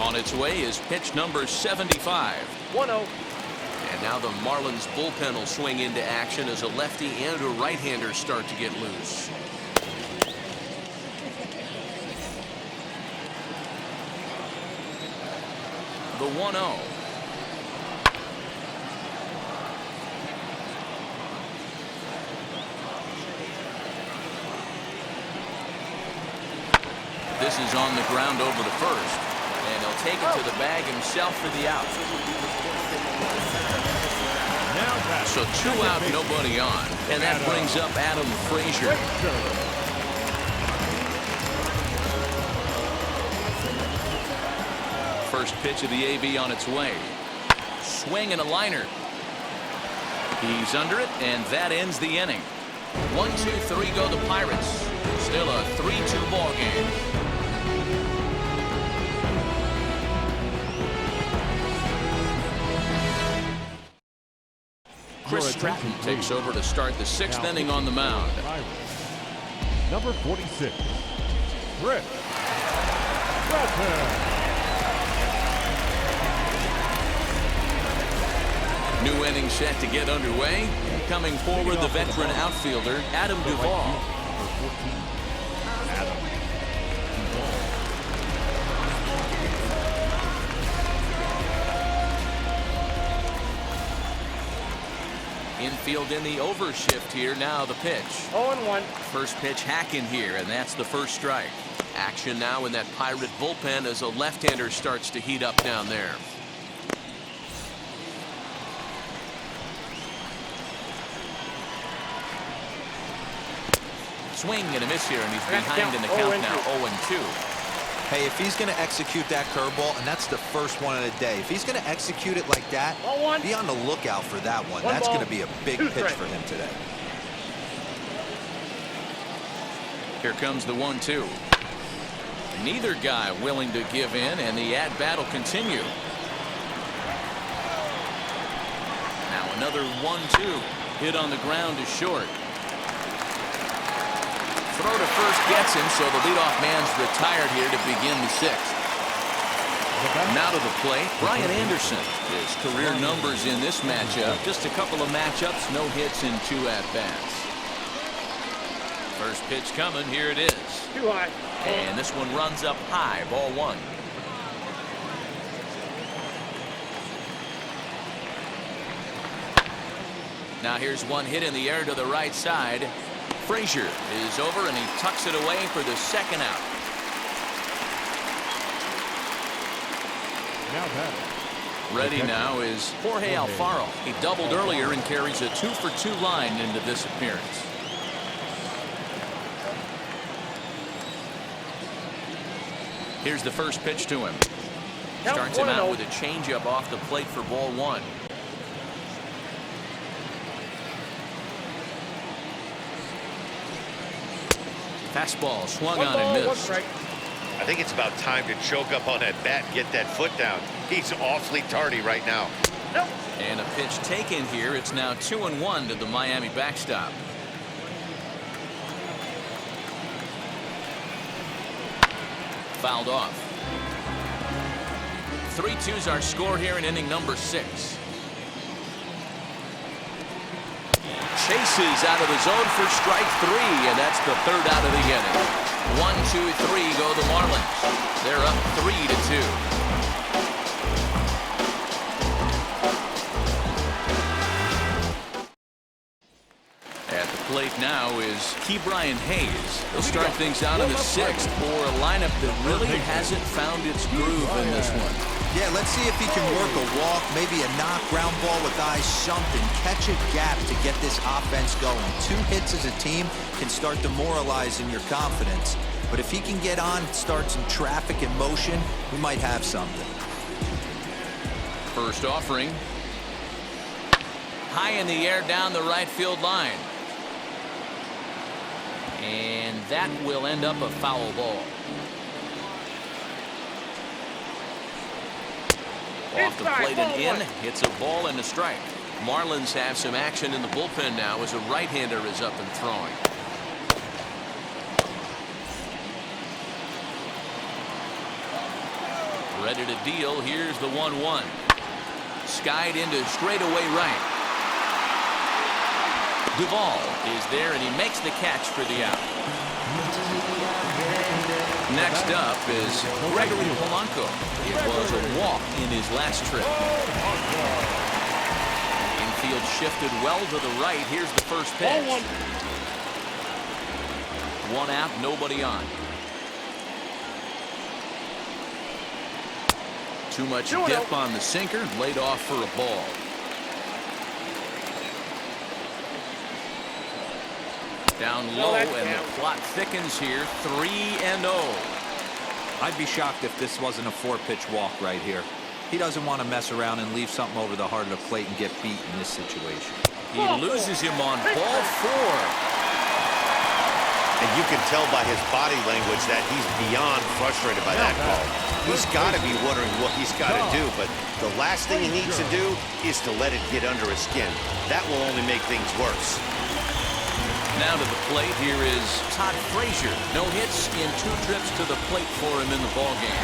S1: On its way is pitch number 75.
S4: 1-0.
S1: And now the Marlins bullpen will swing into action as a lefty and a right-hander start to get loose. The 1-0. This is on the ground over to first. And he'll take it to the bag himself for the out. So 2 out, nobody on. And that brings up Adam Frazier. First pitch of the AB on its way. Swing and a liner. He's under it, and that ends the inning. 1-2-3 go the Pirates. Still a 3-2 ball game. Chris Stratton takes over to start the 6th inning on the mound.
S5: Number 46, Chris Stratton.
S1: New inning set to get underway. Coming forward, the veteran outfielder, Adam Duvall. Infield in the overshift here. Now the pitch.
S4: 0-1.
S1: First pitch hack in here, and that's the first strike. Action now in that Pirate bullpen as a left-hander starts to heat up down there. Swing and a miss here, and he's behind in the count now. 0-2.
S3: Hey, if he's going to execute that curveball, and that's the first one of the day, if he's going to execute it like that, be on the lookout for that one. That's going to be a big pitch for him today.
S1: Here comes the 1-2. Neither guy willing to give in, and the at-bat will continue. Now another 1-2. Hit on the ground to short. Throw to first gets him, so the leadoff man's retired here to begin the 6th. Now to the plate, Brian Anderson. His career numbers in this matchup, just a couple of matchups, no hits in 2 at-bats. First pitch coming, here it is.
S4: Too high.
S1: And this one runs up high, ball 1. Now here's one hit in the air to the right side. Frazier is over, and he tucks it away for the 2nd out. Ready now is Jorge Alfaro. He doubled earlier and carries a 2-for-2 line into this appearance. Here's the first pitch to him. Starts him out with a changeup off the plate for ball 1. Fastball swung on and missed.
S2: I think it's about time to choke up on that bat and get that foot down. He's awfully tardy right now.
S1: And a pitch taken here. It's now 2-1 to the Miami backstop. Fouled off. 3-2's our score here in inning number 6. Chases out of the zone for strike 3, and that's the 3rd out of the inning. 1-2-3 go the Marlins. They're up 3-2. At the plate now is Ke'Bryan Hayes. He'll start things out in the 6th for a lineup that really hasn't found its groove in this one.
S3: Yeah, let's see if he can work a walk, maybe a knock, ground ball with eyes, something. Catch a gap to get this offense going. 2 hits as a team can start demoralizing your confidence. But if he can get on, start some traffic in motion, we might have something.
S1: First offering. High in the air down the right field line. And that will end up a foul ball. Off the plate and in. It's a ball and a strike. Marlins have some action in the bullpen now as a right-hander is up and throwing. Ready to deal. Here's the 1-1. Skied into straightaway right. Duvall is there and he makes the catch for the out. Next up is Gregory Polanco. It was a walk in his last trip. Infield shifted well to the right. Here's the first pitch. One out, nobody on. Too much dip on the sinker, laid off for a ball. Down low, and the plot thickens here. 3-0.
S3: I'd be shocked if this wasn't a 4-pitch walk right here. He doesn't want to mess around and leave something over the heart of the plate and get beat in this situation.
S1: He loses him on ball 4.
S2: And you can tell by his body language that he's beyond frustrated by that call. He's got to be wondering what he's got to do, but the last thing he needs to do is to let it get under his skin. That will only make things worse.
S1: Now to the plate, here is Todd Frazier. No hits in 2 trips to the plate for him in the ballgame.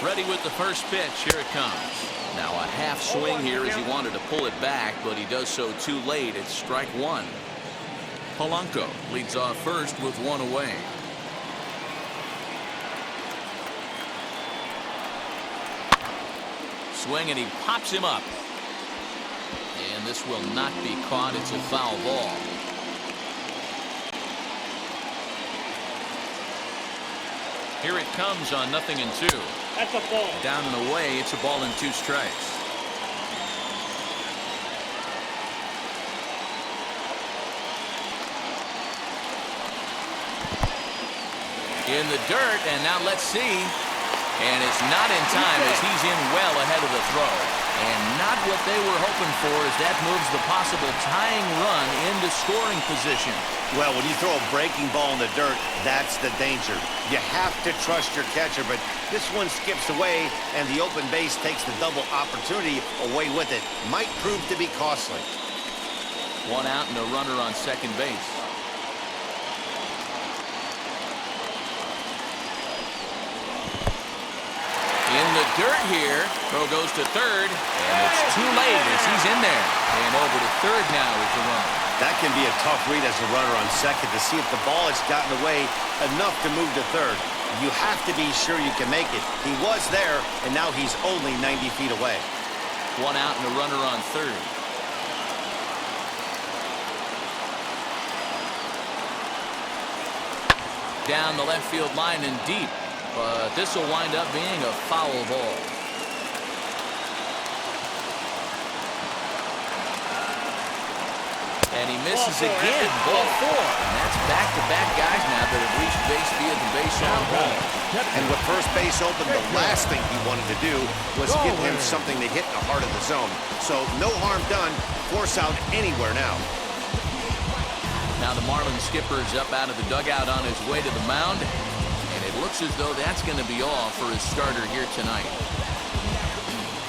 S1: Ready with the first pitch. Here it comes. Now a half swing here as he wanted to pull it back, but he does so too late. It's strike 1. Polanco leads off first with 1 away. Swing and he pops him up. And this will not be caught. It's a foul ball. Here it comes on 0-2.
S4: That's a ball.
S1: Down and away. It's a ball and 2 strikes. In the dirt, and now let's see. And it's not in time as he's in well ahead of the throw. And not what they were hoping for as that moves the possible tying run into scoring position.
S2: Well, when you throw a breaking ball in the dirt, that's the danger. You have to trust your catcher, but this one skips away, and the open base takes the double opportunity away with it. Might prove to be costly.
S1: 1 out and a runner on second base. In the dirt here. Throw goes to third, and it's too late as he's in there. And over to third now is the runner.
S2: That can be a tough read as a runner on second to see if the ball has gotten away enough to move to third. You have to be sure you can make it. He was there, and now he's only 90 feet away.
S1: 1 out and a runner on third. Down the left field line and deep. But this will wind up being a foul ball. And he misses again. Ball 4. And that's back-to-back guys now that have reached base via the base on ball.
S2: And with first base open, the last thing he wanted to do was give him something to hit in the heart of the zone. So no harm done. Force out anywhere now.
S1: Now the Marlins skipper is up out of the dugout on his way to the mound. And it looks as though that's going to be all for his starter here tonight.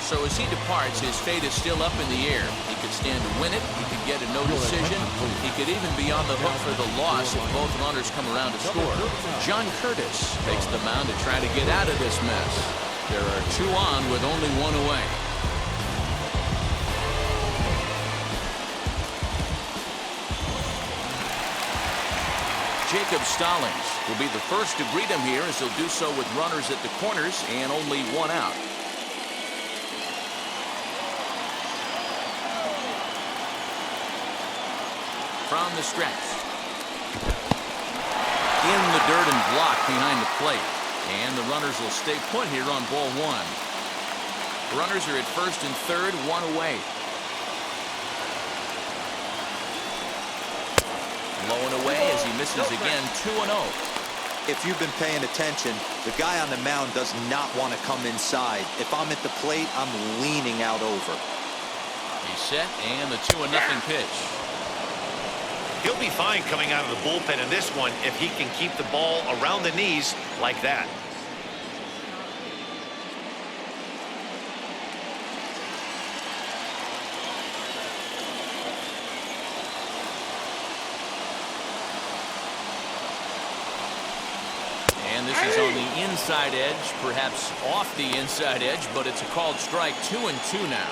S1: So as he departs, his fate is still up in the air. He could stand to win it. He could get a no decision. He could even be on the hook for the loss if both runners come around to score. John Curtis takes the mound to try to get out of this mess. There are 2 on with only 1 away. Jacob Stallings will be the first to greet him here as he'll do so with runners at the corners and only 1 out. From the stretch. In the dirt and blocked behind the plate. And the runners will stay put here on ball 1. Runners are at first and third, 1 away. Low and away as he misses again, 2-0.
S3: If you've been paying attention, the guy on the mound does not want to come inside. If I'm at the plate, I'm leaning out over.
S1: He's set, and the 2-0 pitch.
S2: He'll be fine coming out of the bullpen in this one if he can keep the ball around the knees like that.
S1: And this is on the inside edge, perhaps off the inside edge, but it's a called strike. 2-2 now.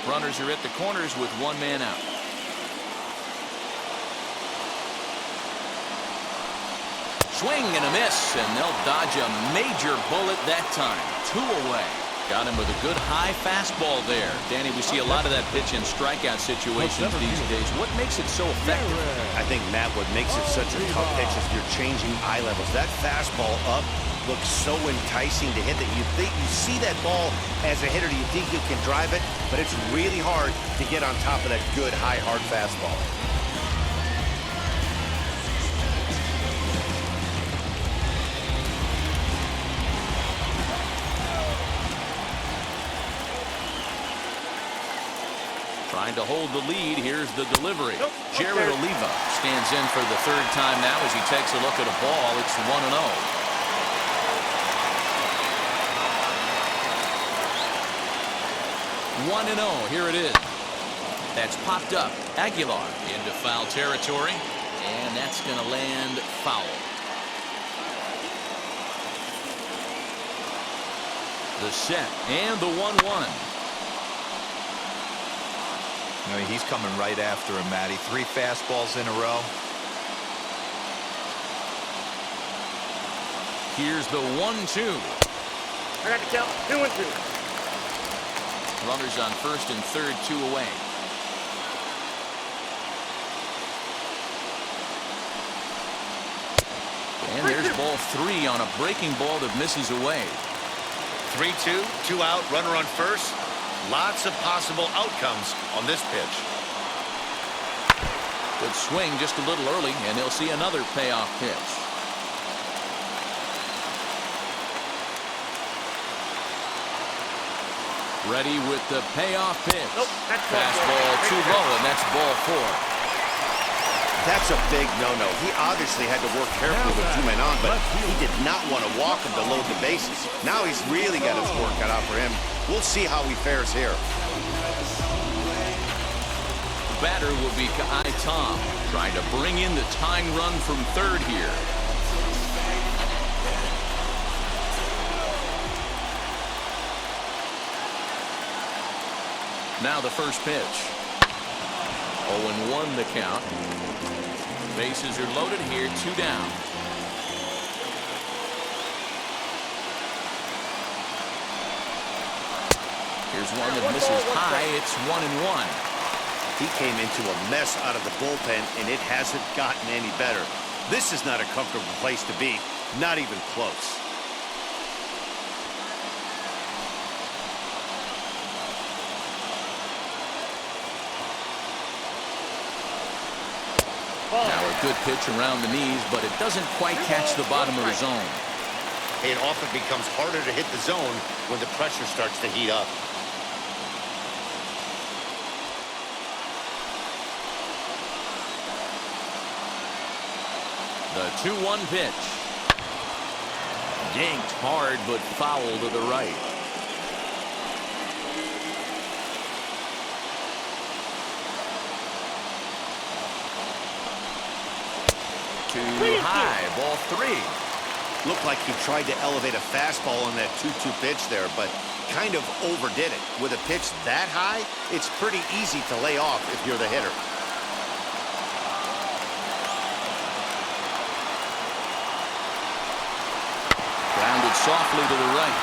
S1: Runners are at the corners with one man out. Swing and a miss, and they'll dodge a major bullet that time. 2 away. Got him with a good high fastball there. Danny, we see a lot of that pitch in strikeout situations these days. What makes it so effective?
S2: I think, Matt, what makes it such a tough pitch is you're changing eye levels. That fastball up looks so enticing to hit that you think you see that ball as a hitter. You think you can drive it, but it's really hard to get on top of that good high hard fastball.
S1: Trying to hold the lead. Here's the delivery. Jared Oliva stands in for the third time now as he takes a look at a ball. It's 1-0. 1-0. Here it is. That's popped up. Aguilar into foul territory, and that's going to land foul. The set and the 1-1.
S3: I mean, he's coming right after him, Matty. 3 fastballs in a row.
S1: Here's the 1-2.
S4: I got the count. 2-2.
S1: Runners on first and third, 2 away. And there's ball 3 on a breaking ball that misses away.
S2: 3-2, 2 out, runner on first. Lots of possible outcomes on this pitch.
S1: Good swing just a little early, and they'll see another payoff pitch. Ready with the payoff pitch.
S4: Nope, that's
S1: fastball too low, and that's ball 4.
S2: That's a big no-no. He obviously had to work carefully with 2 men on, but he did not want to walk him to load the bases. Now he's really got his work cut out for him. We'll see how he fares here.
S1: The batter will be Kai Tom, trying to bring in the tying run from third here. Now the first pitch. 0-1 the count. Bases are loaded here, 2 down. Here's one that misses high. It's 1-1.
S2: He came into a mess out of the bullpen, and it hasn't gotten any better. This is not a comfortable place to be, not even close.
S1: Now a good pitch around the knees, but it doesn't quite catch the bottom of the zone.
S2: It often becomes harder to hit the zone when the pressure starts to heat up.
S1: The 2-1 pitch. Yanked hard, but foul to the right. Too high, ball 3.
S2: Looked like he tried to elevate a fastball on that 2-2 pitch there, but kind of overdid it. With a pitch that high, it's pretty easy to lay off if you're the hitter.
S1: Grounded softly to the right.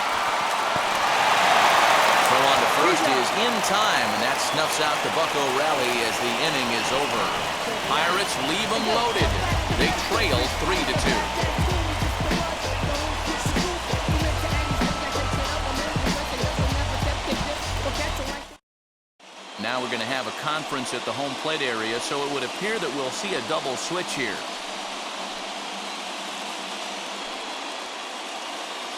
S1: Throw on to first is in time, and that snuffs out the Bucco rally as the inning is over. Pirates leave them loaded. They trail 3-2. Now we're going to have a conference at the home plate area, so it would appear that we'll see a double switch here.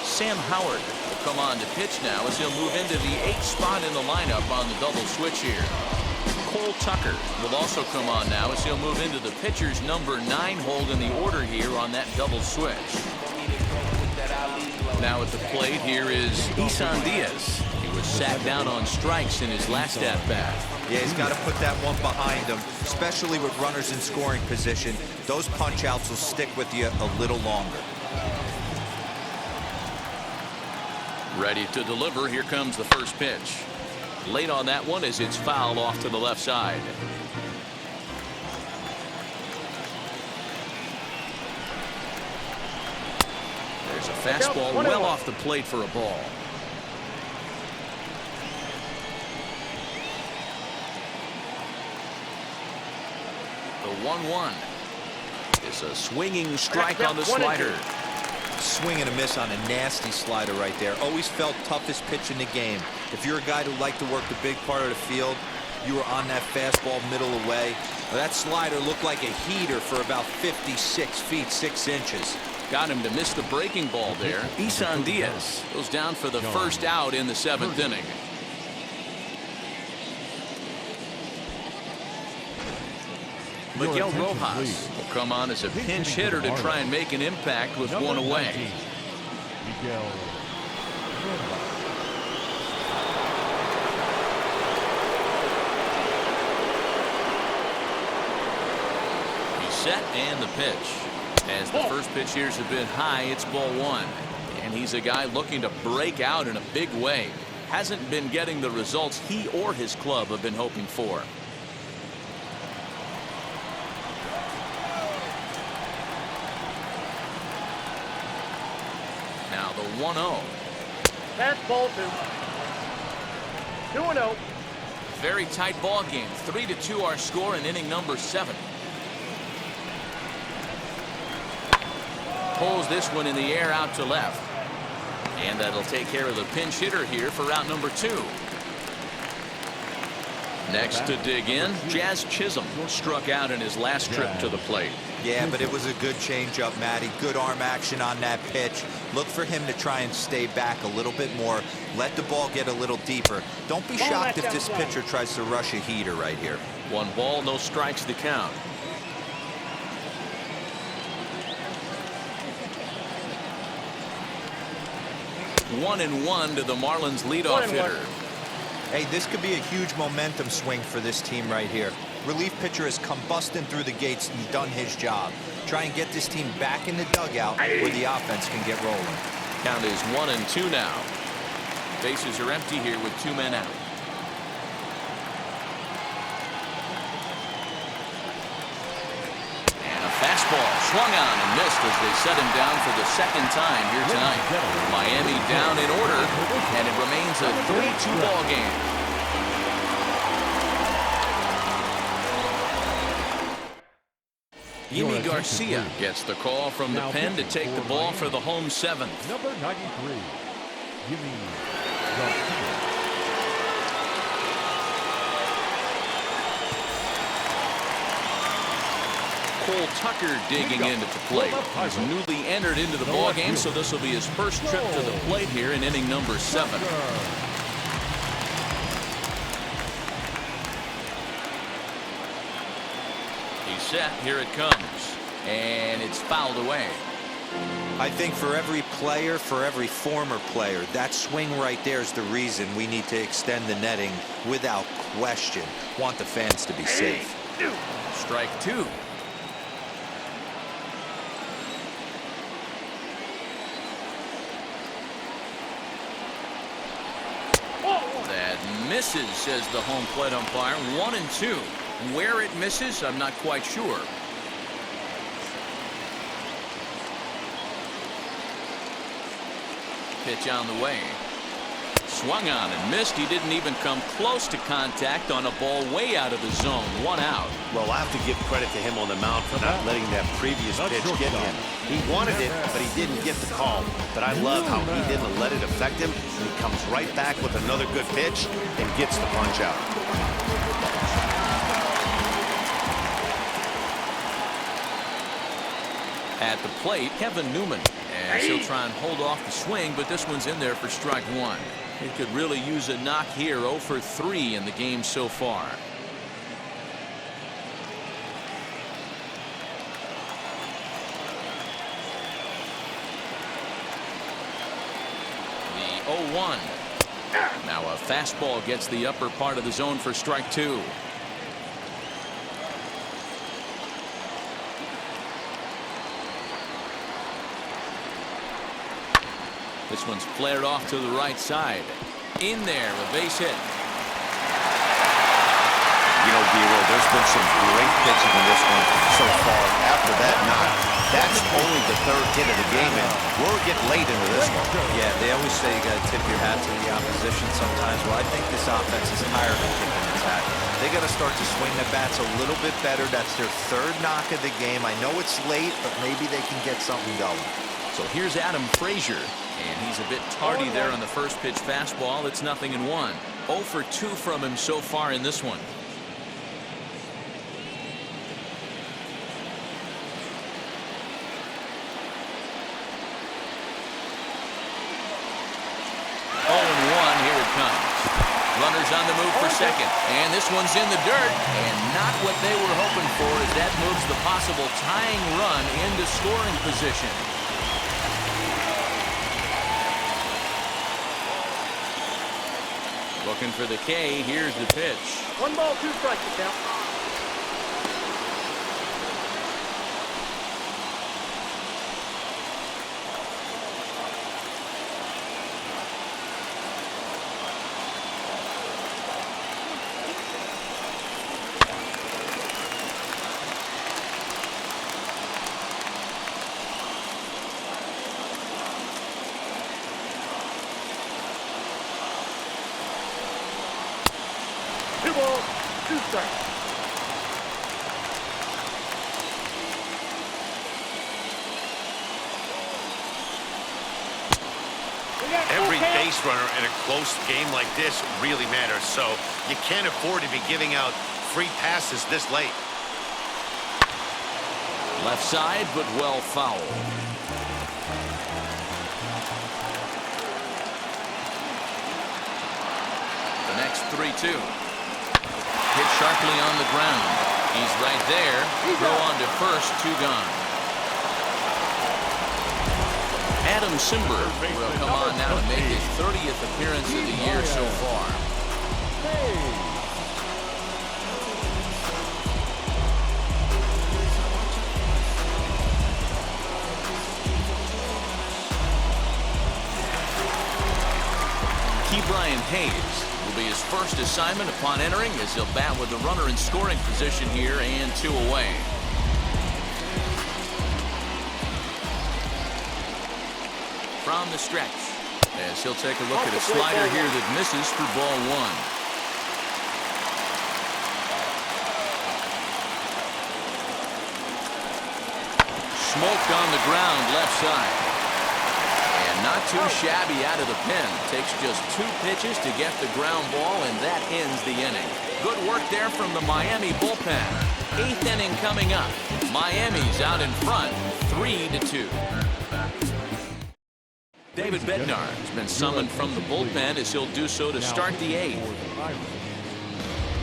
S1: Sam Howard will come on to pitch now as he'll move into the 8th spot in the lineup on the double switch here. Cole Tucker will also come on now as he'll move into the pitcher's number 9 hold in the order here on that double switch. Now at the plate here is Isan Diaz. He was sat down on strikes in his last at-bat.
S3: Yeah, he's got to put that one behind him, especially with runners in scoring position. Those punch-outs will stick with you a little longer.
S1: Ready to deliver. Here comes the first pitch. Late on that one as it's fouled off to the left side. There's a fastball well off the plate for a ball. The 1-1 is a swinging strike on the slider.
S3: Swing and a miss on a nasty slider right there. Always felt toughest pitch in the game. If you're a guy who liked to work the big part of the field, you were on that fastball middle away. That slider looked like a heater for about 56 feet 6 inches.
S1: Got him to miss the breaking ball there. Isan Diaz goes down for the first out in the 7th inning. Miguel Rojas will come on as a pinch hitter to try and make an impact with one away. He's set and the pitch. As the first pitch here is a bit high, it's ball 1. And he's a guy looking to break out in a big way. Hasn't been getting the results he or his club have been hoping for. Now the 1-0.
S4: That's ball 2. 2-0.
S1: Very tight ball game. 3-2 our score in inning number 7. Pulls this one in the air out to left. And that'll take care of the pinch hitter here for route number 2. Next to dig in, Jazz Chisholm struck out in his last trip to the plate.
S3: Yeah, but it was a good changeup, Matty. Good arm action on that pitch. Look for him to try and stay back a little bit more. Let the ball get a little deeper. Don't be shocked if this pitcher tries to rush a heater right here.
S1: 1 ball, no strikes to count. One and one to the Marlins leadoff hitter.
S3: Hey, this could be a huge momentum swing for this team right here. Relief pitcher has come busting through the gates and done his job. Try and get this team back in the dugout where the offense can get rolling.
S1: Count is 1-2 now. Bases are empty here with 2 men out. And a fastball swung on and missed as they set him down for the 2nd time here tonight. Miami down in order, and it remains a 3-2 ball game. Yimi Garcia gets the call from the pen to take the ball for the home 7th.
S5: Number 93, Yimi Garcia.
S1: Cole Tucker digging into the plate. He's newly entered into the ball game, so this will be his first trip to the plate here in inning number 7. He's set. Here it comes. And it's fouled away.
S3: I think for every player, for every former player, that swing right there is the reason we need to extend the netting without question. Want the fans to be safe.
S1: Strike 2. That misses, says the home plate umpire. 1-2. Where it misses, I'm not quite sure. Pitch on the way. Swung on and missed. He didn't even come close to contact on a ball way out of the zone. 1 out.
S2: Well, I have to give credit to him on the mound for not letting that previous pitch get him. He wanted it, but he didn't get the call. But I love how he didn't let it affect him. And he comes right back with another good pitch and gets the punch out.
S1: At the plate, Kevin Newman. And he'll try and hold off the swing, but this one's in there for strike one. He could really use a knock here. 0 for 3 in the game so far. The 0-1. Now a fastball gets the upper part of the zone for strike two. This one's flared off to the right side. In there, a base hit.
S2: You know, Giro, there's been some great pitching in this one so far. After that knock, that's only the third hit of the game, and we're getting late into this one.
S3: Yeah, they always say you got to tip your hat to the opposition sometimes. Well, I think this offense is tired of tipping its hat. They got to start to swing the bats a little bit better. That's their third knock of the game. I know it's late, but maybe they can get something going.
S1: So here's Adam Frazier, and he's a bit tardy there on the first pitch fastball. It's 0-1. 0 for 2 from him so far in this one. Runners on the move for second, and this one's in the dirt, and not what they were hoping for, as that moves the possible tying run into scoring position. Looking for the K. Here's the pitch.
S4: 1 ball, 2 strikes now.
S2: Every base runner in a close game like this really matters, so you can't afford to be giving out free passes this late.
S1: Left side, but well fouled. The next 3-2. Hit sharply on the ground. He's right there. Throw on to first, 2 gone. Adam Simber will come on now to make his 30th appearance of the year so far. Brian Hayes will be his first assignment upon entering, as he'll bat with the runner in scoring position here and 2 away. From the stretch, as he'll take a look at a slider here that misses for ball 1. Smoked on the ground left side. Not too shabby out of the pen. Takes just 2 pitches to get the ground ball, and that ends the inning. Good work there from the Miami bullpen. 8th inning coming up. Miami's out in front, 3-2. David Bednar has been summoned from the bullpen, as he'll do so to start the 8th.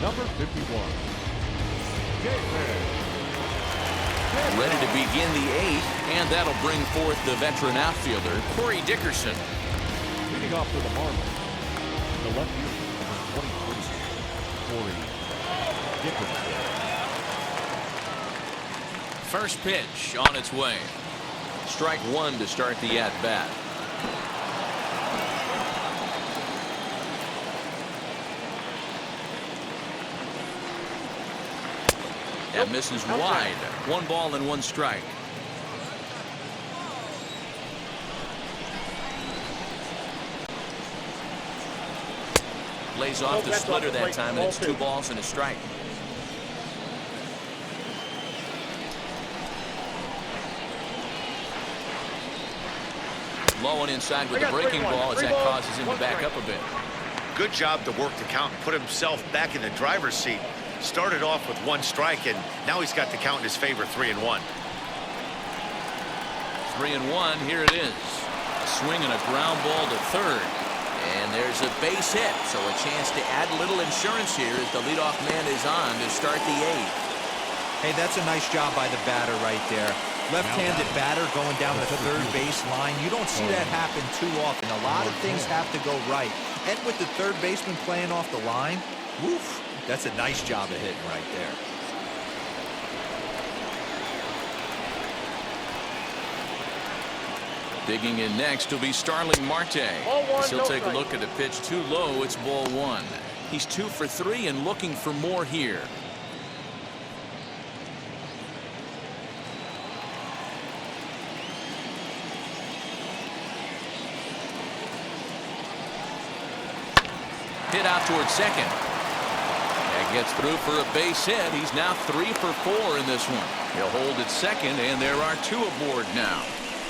S5: Number 51.
S1: Ready to begin the 8th, and that'll bring forth the veteran outfielder, Corey Dickerson.
S5: Leading off for the Marlins, the left fielder, number 23, Corey Dickerson.
S1: First pitch on its way. Strike 1 to start the at-bat. That misses wide. 1 ball and 1 strike. Lays off the splitter that time, and it's 2 balls and a strike. Low and inside with the breaking ball, as that causes him to back up a bit.
S2: good job to work the count and put himself back in the driver's seat. Started off with 1 strike, and now he's got the count in his favor, 3-1.
S1: 3-1, here it is. A swing and a ground ball to third. And there's a base hit, so a chance to add a little insurance here as the leadoff man is on to start the 8th.
S3: Hey, that's a nice job by the batter right there. Left-handed batter going down the third base line. You don't see that happen too often. A lot of things have to go right. And with the third baseman playing off the line, woof, that's a nice job of hitting right there.
S1: Digging in next will be Starling Marte.
S4: Ball 1,
S1: He'll
S4: no
S1: take a
S4: strike.
S1: look at a pitch too low. It's ball 1. He's 2 for 3 and looking for more here. Hit out towards second. That gets through for a base hit. He's now 3 for 4 in this one. He'll hold at second, and there are 2 aboard now.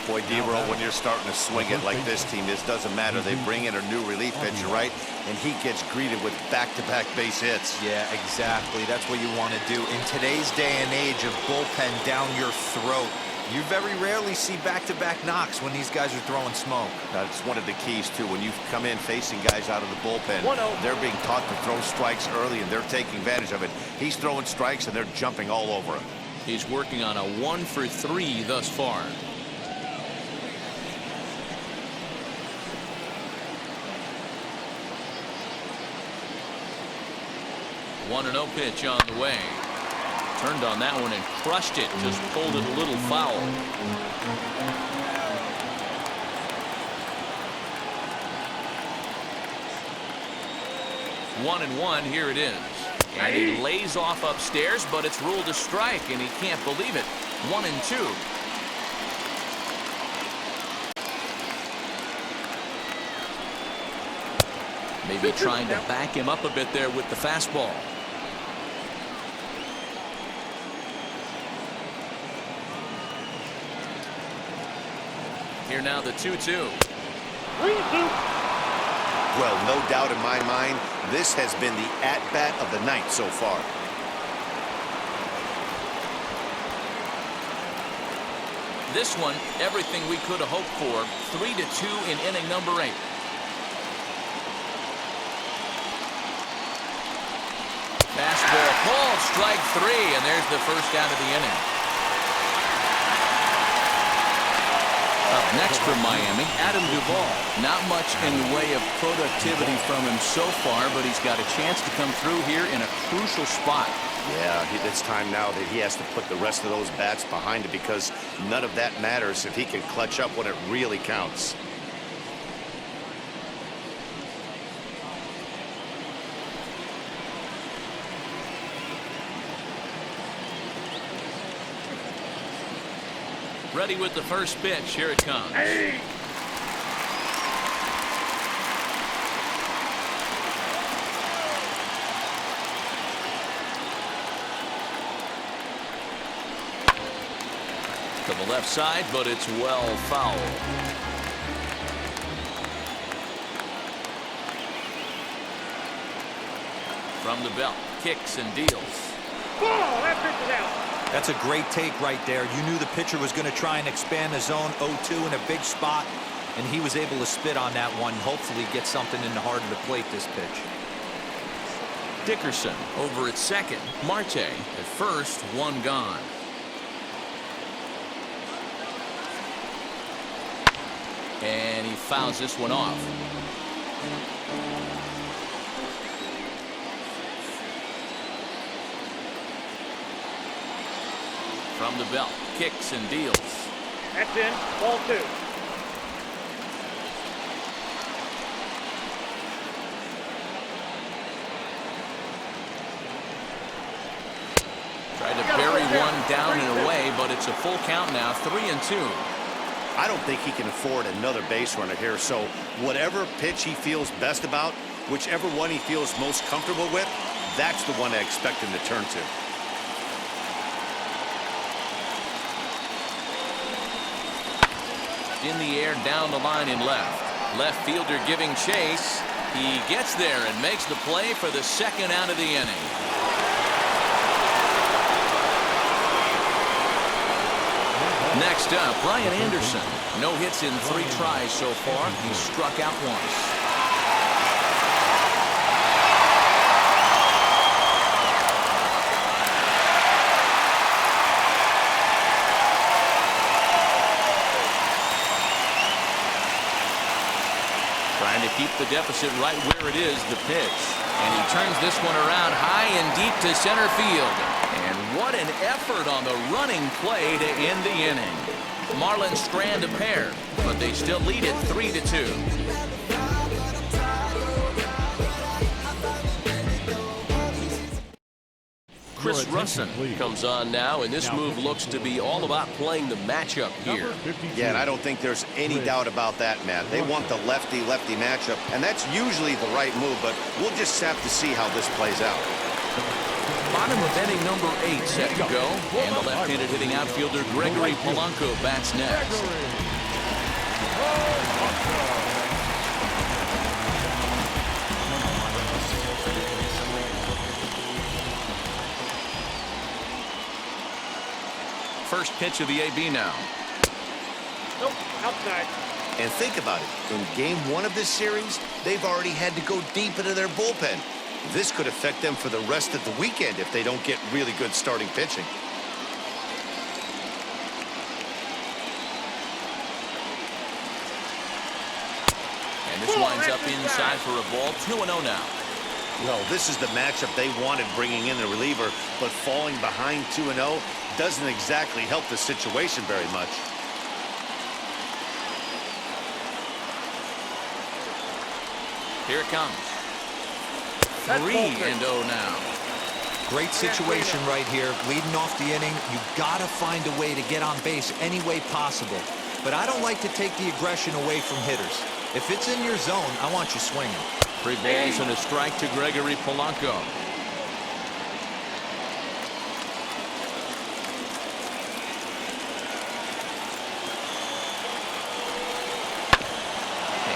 S2: Boy, D-Roll, when you're starting to swing it like this team, this doesn't matter. They bring in a new relief pitcher, right? And he gets greeted with back-to-back base hits.
S3: Yeah, exactly. That's what you want to do. In today's day and age of bullpen down your throat, you very rarely see back-to-back knocks when these guys are throwing smoke.
S2: That's one of the keys, too. When you come in facing guys out of the bullpen,
S4: 1-0.
S2: they're being taught to throw strikes early, and they're taking advantage of it. He's throwing strikes, and they're jumping all over him.
S1: He's working on a 1 for 3 thus far. One 1-0 pitch on the way. Turned on that one and crushed it. Just pulled it a little foul. 1-1, here it is. And he lays off upstairs, but it's ruled a strike, and he can't believe it. 1-2. Maybe trying to back him up a bit there with the fastball. Here now the 2-2.
S4: 3-2.
S2: Well, no doubt in my mind, this has been the at-bat of the night so far.
S1: This one, everything we could have hoped for. 3-2 in inning number 8. Fastball called, strike 3, and there's the first out of the inning. Up next from Miami, Adam Duvall. Not much in the way of productivity from him so far, but he's got a chance to come through here in a crucial spot.
S2: Yeah, it's time now that he has to put the rest of those bats behind it, because none of that matters if he can clutch up when it really counts.
S1: Ready with the first pitch. Here it comes.
S4: Hey.
S1: To the left side, but it's well foul. From the belt, kicks and deals.
S4: Ball. That pitch is out.
S3: That's a great take right there. You knew the pitcher was going to try and expand the zone 0-2 in a big spot, and he was able to spit on that one. Hopefully get something in the heart of the plate this pitch.
S1: Dickerson over at second. Marte at first, one gone. And he fouls this one off. From the belt, kicks and deals.
S4: That's in. Ball 2.
S1: Tried to bury one down and away, but it's a full count now, 3-2.
S2: I don't think he can afford another base runner here, so whatever pitch he feels best about, whichever one he feels most comfortable with, that's the one I expect him to turn to.
S1: In the air, down the line in left. Left fielder giving chase. He gets there and makes the play for the second out of the inning. Next up, Brian Anderson. No hits in 3 tries so far. He's struck out once. Trying to keep the deficit right where it is, the pitch. And he turns this one around high and deep to center field. And what an effort on the running play to end the inning. Marlins strand a pair, but they still lead it 3-2. Chris Russin comes on now, and this move looks to be all about playing the matchup here.
S2: Yeah, and I don't think there's any doubt about that, Matt. They want the lefty-lefty matchup, and that's usually the right move, but we'll just have to see how this plays out.
S1: Bottom of inning number 8 set to go, and the left-handed hitting outfielder Gregory Polanco bats next. First pitch of the AB now.
S4: Nope, outside.
S2: And think about it. In game 1 of this series, they've already had to go deep into their bullpen. This could affect them for the rest of the weekend if they don't get really good starting pitching.
S1: And this winds up inside for a ball. 2-0 now.
S2: Well, this is the matchup they wanted, bringing in the reliever, but falling behind 2-0 doesn't exactly help the situation very much.
S1: Here it comes. 3-0 now.
S3: Great situation right here. Leading off the inning, you gotta find a way to get on base any way possible. But I don't like to take the aggression away from hitters. If it's in your zone, I want you swinging.
S1: 3 balls and a strike to Gregory Polanco.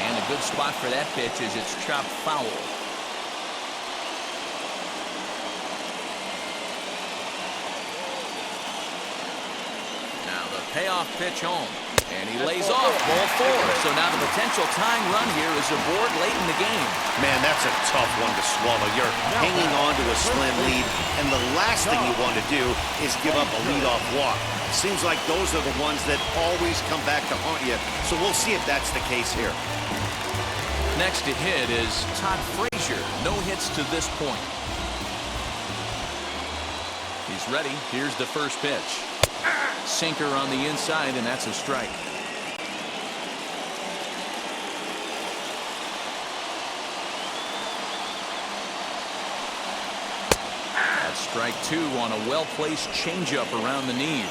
S1: And a good spot for that pitch as it's chopped foul. Now the payoff pitch home. And he lays off ball 4. So now the potential tying run here is aboard late in the game.
S2: Man, that's a tough one to swallow. You're hanging on to a slim lead, and the last thing you want to do is give up a leadoff walk. Seems like those are the ones that always come back to haunt you. So we'll see if that's the case here.
S1: Next to hit is Todd Frazier. No hits to this point. He's ready. Here's the first pitch. Sinker on the inside, and that's a strike. That's strike 2 on a well-placed changeup around the knees.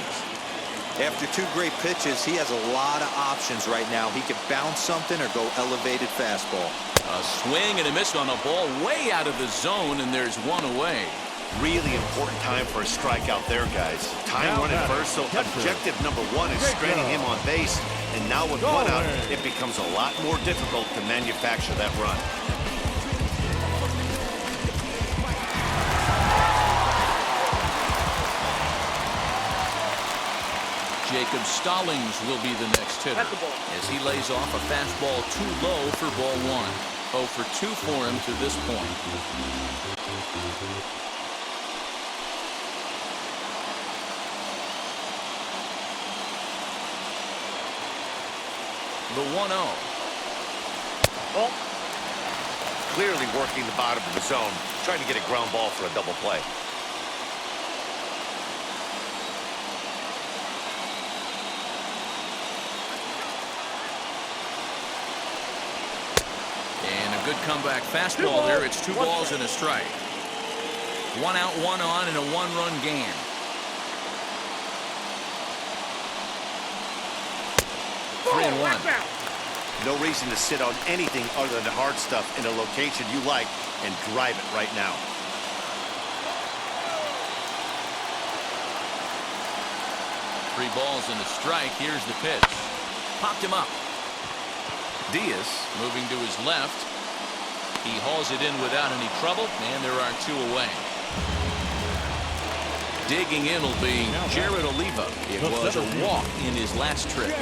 S3: After 2 great pitches, he has a lot of options right now. He could bounce something or go elevated fastball.
S1: A swing and a miss on a ball way out of the zone, and there's one away.
S2: Really important time for a strikeout there, guys. Time running first, so objective number 1 is stranding him on base. And now with 1 out, it becomes a lot more difficult to manufacture that run.
S1: Jacob Stallings will be the next hitter as he lays off a fastball too low for ball 1. 0 for 2 for him to this point. The 1-0.
S2: Oh. Clearly working the bottom of the zone, trying to get a ground ball for a double play.
S1: And a good comeback fastball there. It's 2 balls and a strike. 1 out, 1 on, and a 1-run game. Three and 1.
S2: No reason to sit on anything other than the hard stuff in a location you like and drive it right now.
S1: Three balls and a strike. Here's the pitch. Popped him up. Diaz moving to his left. He hauls it in without any trouble, and there are 2 away. Digging in will be Jared Oliva. It was a walk in his last trip.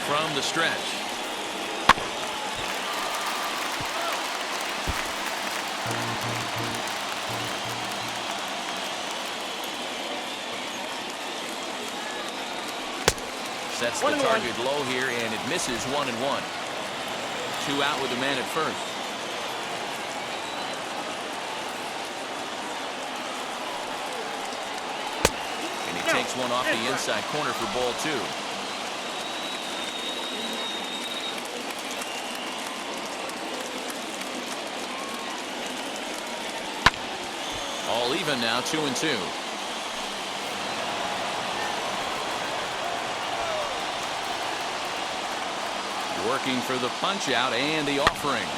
S1: From the stretch. Sets the target low here, and it misses 1-1. 2 out with a man at first. And he takes one off the inside corner for ball 2. All even now, 2-2. Working for the punch out and the offering.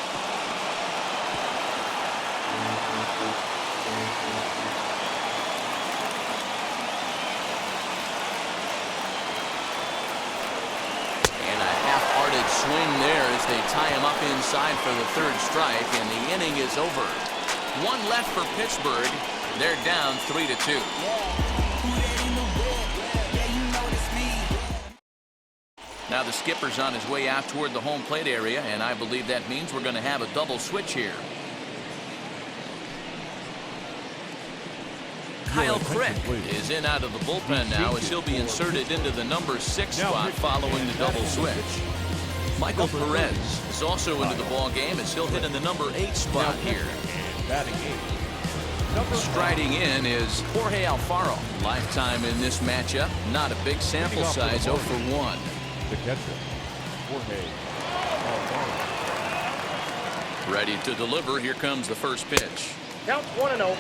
S1: And a half-hearted swing there as they tie him up inside for the 3rd strike, and the inning is over. 1 left for Pittsburgh. They're down 3-2. Now the skipper's on his way out toward the home plate area, and I believe that means we're going to have a double switch here. Kyle Crick is in out of the bullpen now as he'll be inserted into the number 6 spot following the double switch. Michael Perez is also into the ball game as he'll hit in the number 8 spot here. Striding in is Jorge Alfaro. Lifetime in this matchup. Not a big sample size, 0 for 1.
S5: The catcher, Jorge.
S1: Ready to deliver. Here comes the first pitch.
S4: Count 1-0.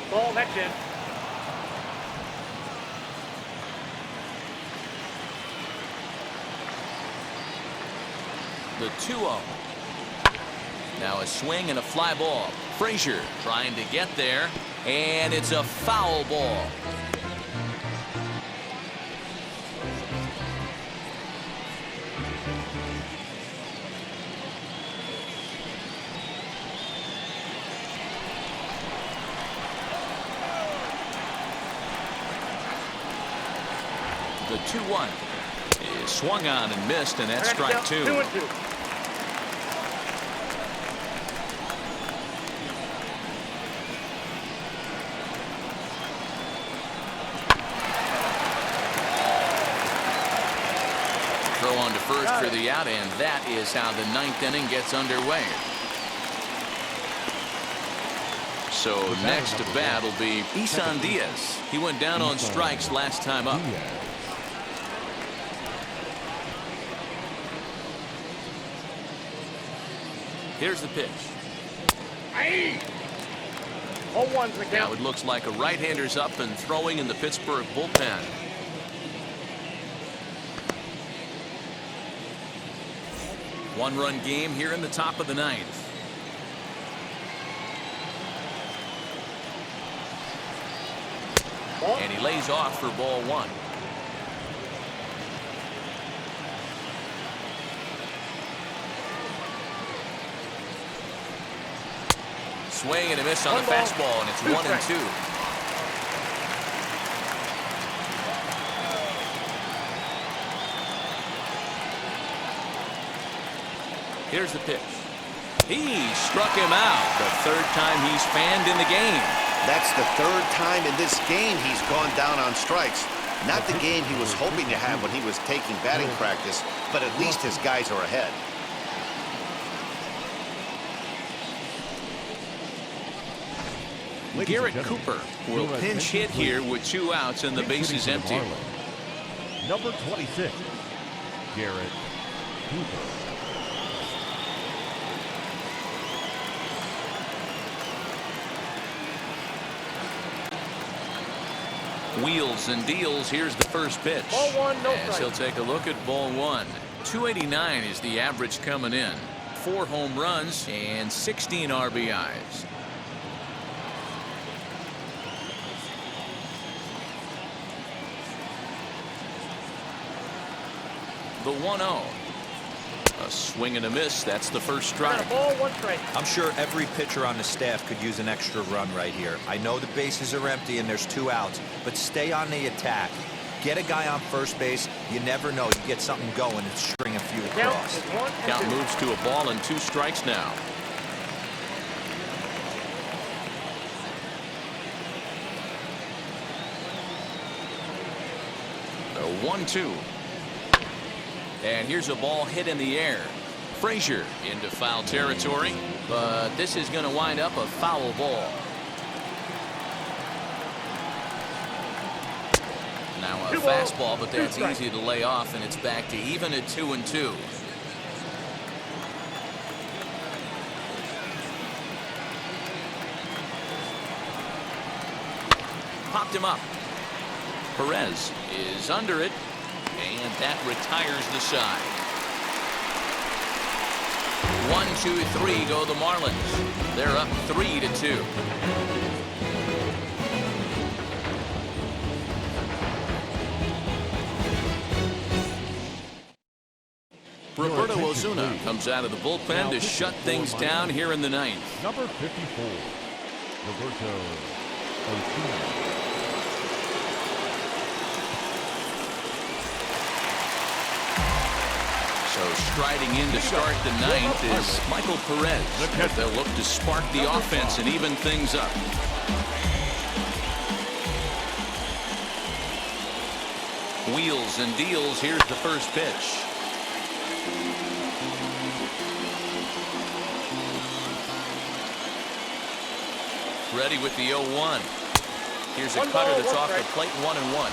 S4: Ball next in.
S1: The 2-0. Now a swing and a fly ball. Frazier trying to get there, and it's a foul ball. The 2-1 is swung on and missed, and that's strike 2.
S4: 2-2.
S1: Throw on to first for the out, and that is how the 9th inning gets underway. So next to bat will be Isan Diaz. He went down on strikes last time up. Here's the pitch.
S4: 0-1's the
S1: Now
S4: count.
S1: it looks like a right-hander's up and throwing in the Pittsburgh bullpen. One-run game here in the top of the 9th. And he lays off for ball 1. Swing and a miss on the fastball, and it's 1-2. Here's the pitch. He struck him out. The 3rd time he's fanned in the game.
S2: That's the 3rd time in this game he's gone down on strikes. Not the game he was hoping to have when he was taking batting practice, but at least his guys are ahead.
S1: Garrett Cooper will pinch hit here with 2 outs and the bases empty.
S5: Number 26, Garrett Cooper.
S1: Wheels and deals. Here's the first pitch.
S4: Ball 1, no
S1: As
S4: strike.
S1: he'll take a look at ball 1. 289 is the average coming in. 4 home runs and 16 RBIs. The 1-0. A swing and a miss. That's the first strike.
S4: Got a ball, 1 strike.
S3: I'm sure every pitcher on the staff could use an extra run right here. I know the bases are empty and there's 2 outs, but stay on the attack. Get a guy on first base. You never know. You get something going and string a few across.
S1: Count moves to a ball and 2 strikes now. The 1-2. And here's a ball hit in the air. Frazier into foul territory, but this is going to wind up a foul ball. Now a fastball, but that's easy to lay off, and it's back to even at 2-2. Popped him up. Perez is under it, and that retires the side. 1, 2, 3 go the Marlins. They're up 3-2. Roberto Osuna comes out of the bullpen to shut things down here in the 9th.
S5: Number 54, Roberto Osuna.
S1: So striding in to start the 9th is Michael Perez. They'll look to spark the offense and even things up. Wheels and deals. Here's the first pitch. Ready with the 0-1. Here's a cutter that's off the plate, 1-1.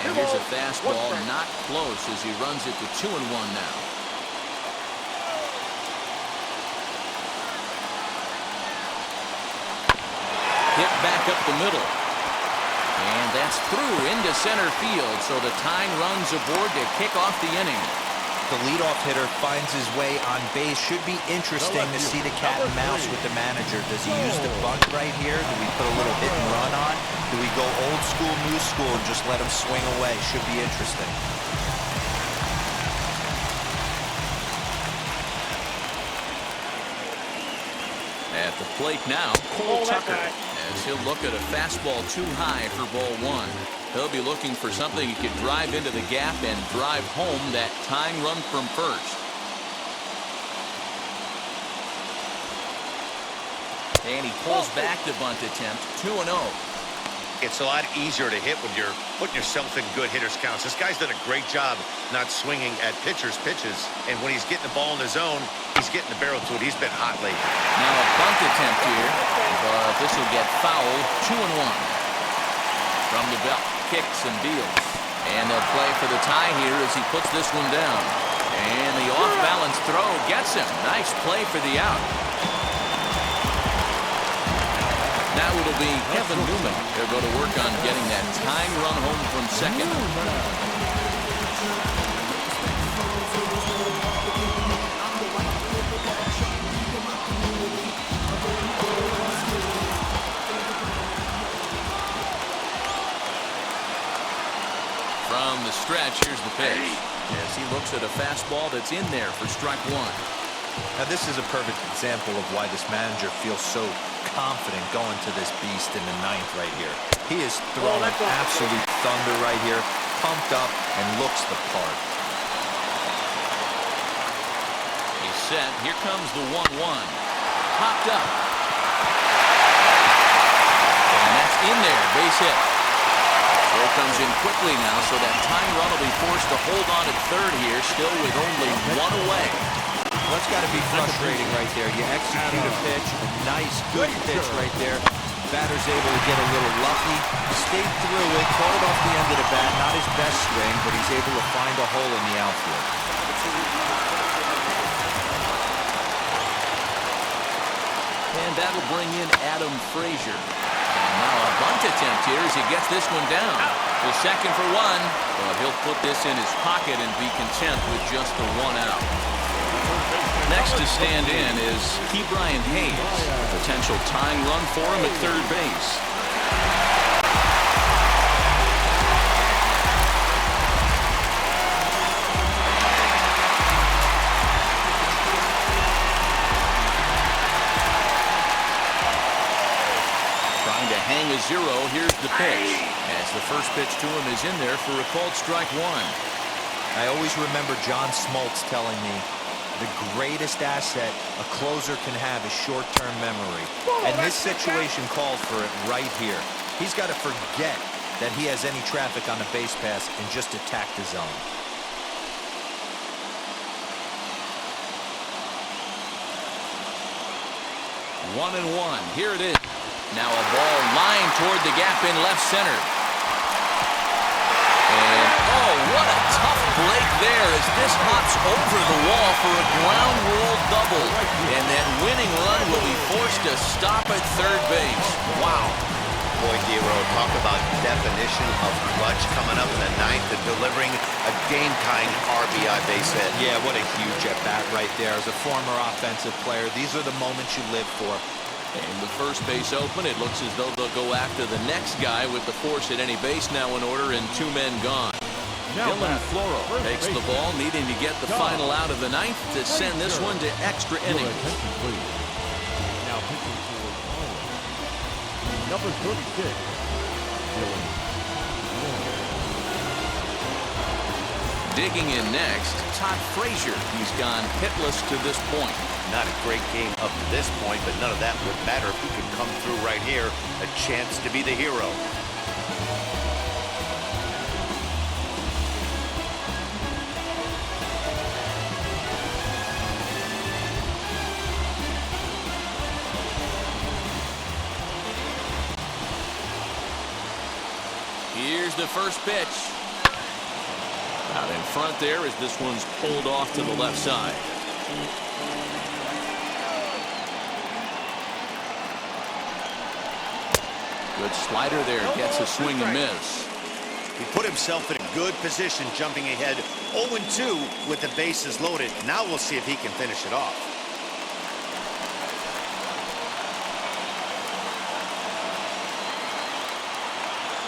S1: And here's a fastball, not close as he runs it to 2-1 now. Hit back up the middle. And that's through into center field, so the tying run's aboard to kick off the inning.
S3: The leadoff hitter finds his way on base. Should be interesting to see the cat and mouse with the manager. Does he use the bunt right here? Do we put a little hit and run on? Do we go old school, new school, and just let him swing away? Should be interesting.
S1: At the plate now, Cole Tucker, as he'll look at a fastball too high for ball 1. He'll be looking for something he could drive into the gap and drive home that tying run from first. And he pulls back the bunt attempt, 2-0.
S2: It's a lot easier to hit when you're putting yourself in good hitters' counts. This guy's done a great job not swinging at pitchers' pitches. And when he's getting the ball in the zone, he's getting the barrel to it. He's been hot lately.
S1: Now a bunt attempt here, but this will get fouled, 2-1. From the belt, kicks and deals. And they'll play for the tie here as he puts this one down. And the off-balance throw gets him. Nice play for the out. Now it'll be Kevin Newman. They'll go to work on getting that tying run home from second. From the stretch, here's the pitch. As he looks at a fastball that's in there for strike 1.
S3: Now this is a perfect example of why this manager feels so confident going to this beast in the 9th right here. He is throwing absolute thunder right here, pumped up and looks the part.
S1: He's set. Here comes the 1-1. Popped up. And that's in there. Base hit. Throw comes in quickly now, so that tying run will be forced to hold on at third here, still with only 1 away.
S3: That's got to be frustrating right there. You execute a pitch, a nice, good pitch right there. Batter's able to get a little lucky, stayed through it, caught it off the end of the bat. Not his best swing, but he's able to find a hole in the outfield.
S1: And that'll bring in Adam Frazier. And now a bunt attempt here as he gets this one down. The second for one. Well, he'll put this in his pocket and be content with just the one out. Next to stand in is Brian Hayes. Potential tying run for him at third base. Hang a zero. Here's the pitch. As the first pitch to him is in there for a called strike one.
S3: I always remember John Smoltz telling me the greatest asset a closer can have is short-term memory. And this situation calls for it right here. He's got to forget that he has any traffic on the base pass and just attack the zone.
S1: One and one. Here it is. Now a ball lined toward the gap in left center. And, oh, what a tough break there as this hops over the wall for a ground rule double. And that winning run will be forced to stop at third base. Wow.
S2: Boy, Dero, talk about definition of clutch coming up in the ninth and delivering a game-tying RBI base hit.
S3: Yeah, what a huge at-bat right there. As a former offensive player, these are the moments you live for.
S1: And the first base open. It looks as though they'll go after the next guy with the force at any base now in order and two men gone. Dylan Floro takes the ball, needing to get the final out of the ninth to send this one to extra innings.
S5: Now pitching for number 36, Dylan.
S1: Digging in next, Todd Frazier. He's gone hitless to this point.
S2: Not a great game up to this point, but none of that would matter if he could come through right here. A chance to be the hero.
S1: Here's the first pitch. Out in front there as this one's pulled off to the left side. Good slider there, gets a swing and miss.
S2: He put himself in a good position, jumping ahead 0-2 with the bases loaded. Now we'll see if he can finish it off.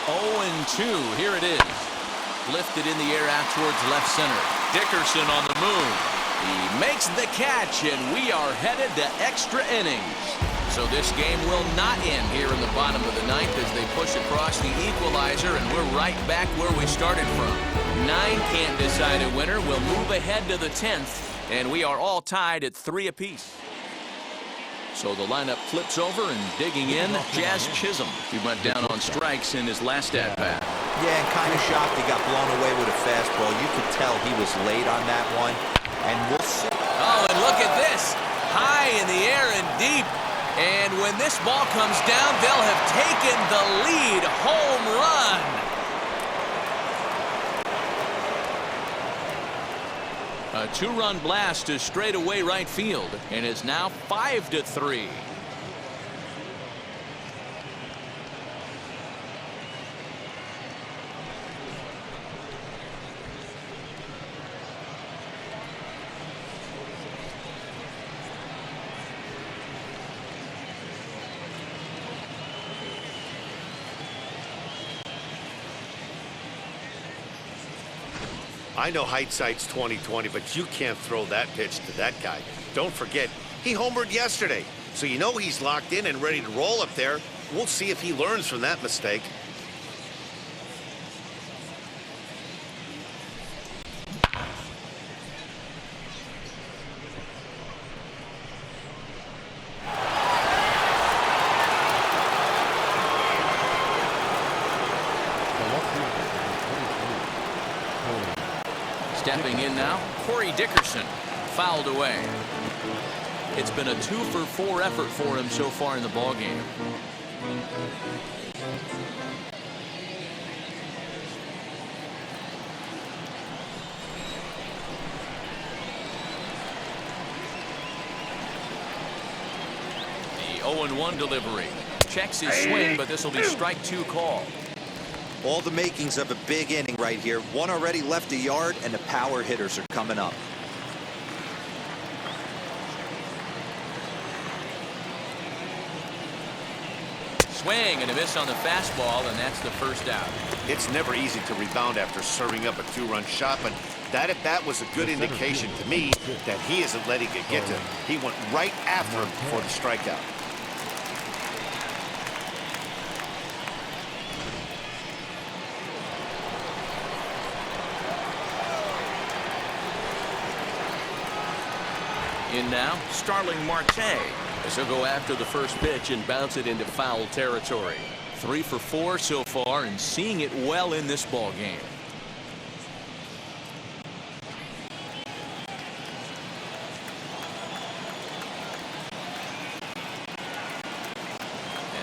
S1: Oh, 2. Here it is. Lifted in the air out towards left center. Dickerson on the move. He makes the catch, and we are headed to extra innings. So this game will not end here in the bottom of the ninth as they push across the equalizer, and we're right back where we started from. 9 can't decide a winner. We'll move ahead to the 10th, and we are all tied at 3 apiece. So the lineup flips over, and digging in, Jazz Chisholm. He went down on strikes in his last at-bat.
S3: Yeah, and kind of shocked he got blown away with a fastball. You could tell he was late on that one, and we'll see.
S1: Oh, and look at this. High in the air and deep. And when this ball comes down, they'll have taken the lead. Home run. A 2-run blast to straightaway right field, and is now 5-3.
S2: I know hindsight's 20/20, but you can't throw that pitch to that guy. Don't forget, he homered yesterday, so you know he's locked in and ready to roll up there. We'll see if he learns from that mistake.
S1: Stepping in now, Corey Dickerson, fouled away. It's been a 2-for-4 effort for him so far in the ballgame. The 0-1 delivery. checks his swing, but this will be strike 2 call.
S3: All the makings of a big inning right here. One already left a yard, and the power hitters are coming up.
S1: Swing and a miss on the fastball, and that's the first out.
S2: It's never easy to rebound after serving up a 2-run shot, but that at bat was a good indication to me that he isn't letting it get to him. He went right after him for the strikeout.
S1: In now, Starling Marte, as he'll go after the first pitch and bounce it into foul territory. 3 for 4 so far, and seeing it well in this ball game.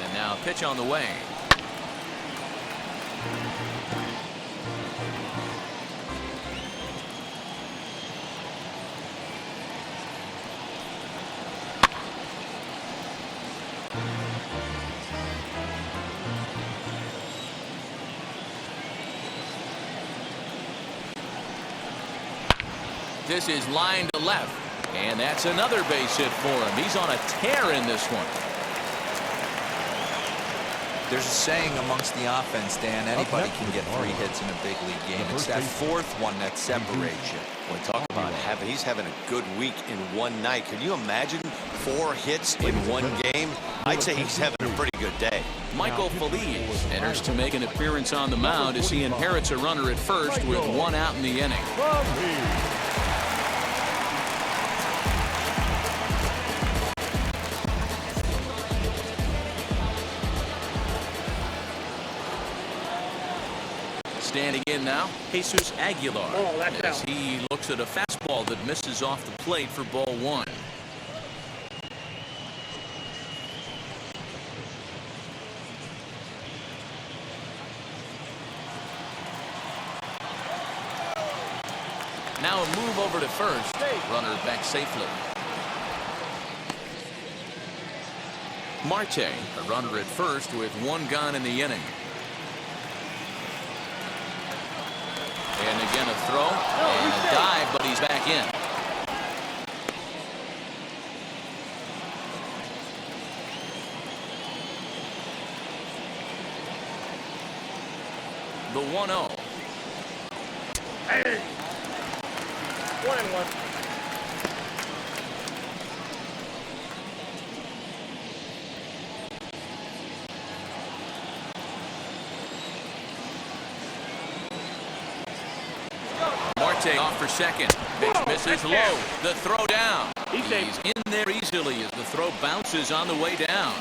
S1: And now a pitch on the way. This is line to left, and that's another base hit for him. He's on a tear in this one.
S3: There's a saying amongst the offense, Dan, anybody can get 3 hits in a big league game. It's that 4th one that separates you.
S2: Boy, talk about he's having a good week in one night. Can you imagine 4 hits in one game? I'd say he's having a pretty good day.
S1: Michael Feliz enters to make an appearance on the mound as he inherits a runner at first with 1 out in the inning. Standing in now, Jesus Aguilar, as he looks at a fastball that misses off the plate for ball 1. Now a move over to first. Runner back safely. Marte, a runner at first with 1 gone in the inning. And again a throw and a dive, but he's back in. The 1-0.
S4: Hey. 1-1.
S1: Marte off for second. Pitch misses low. The throw down. He's in there easily as the throw bounces on the way down.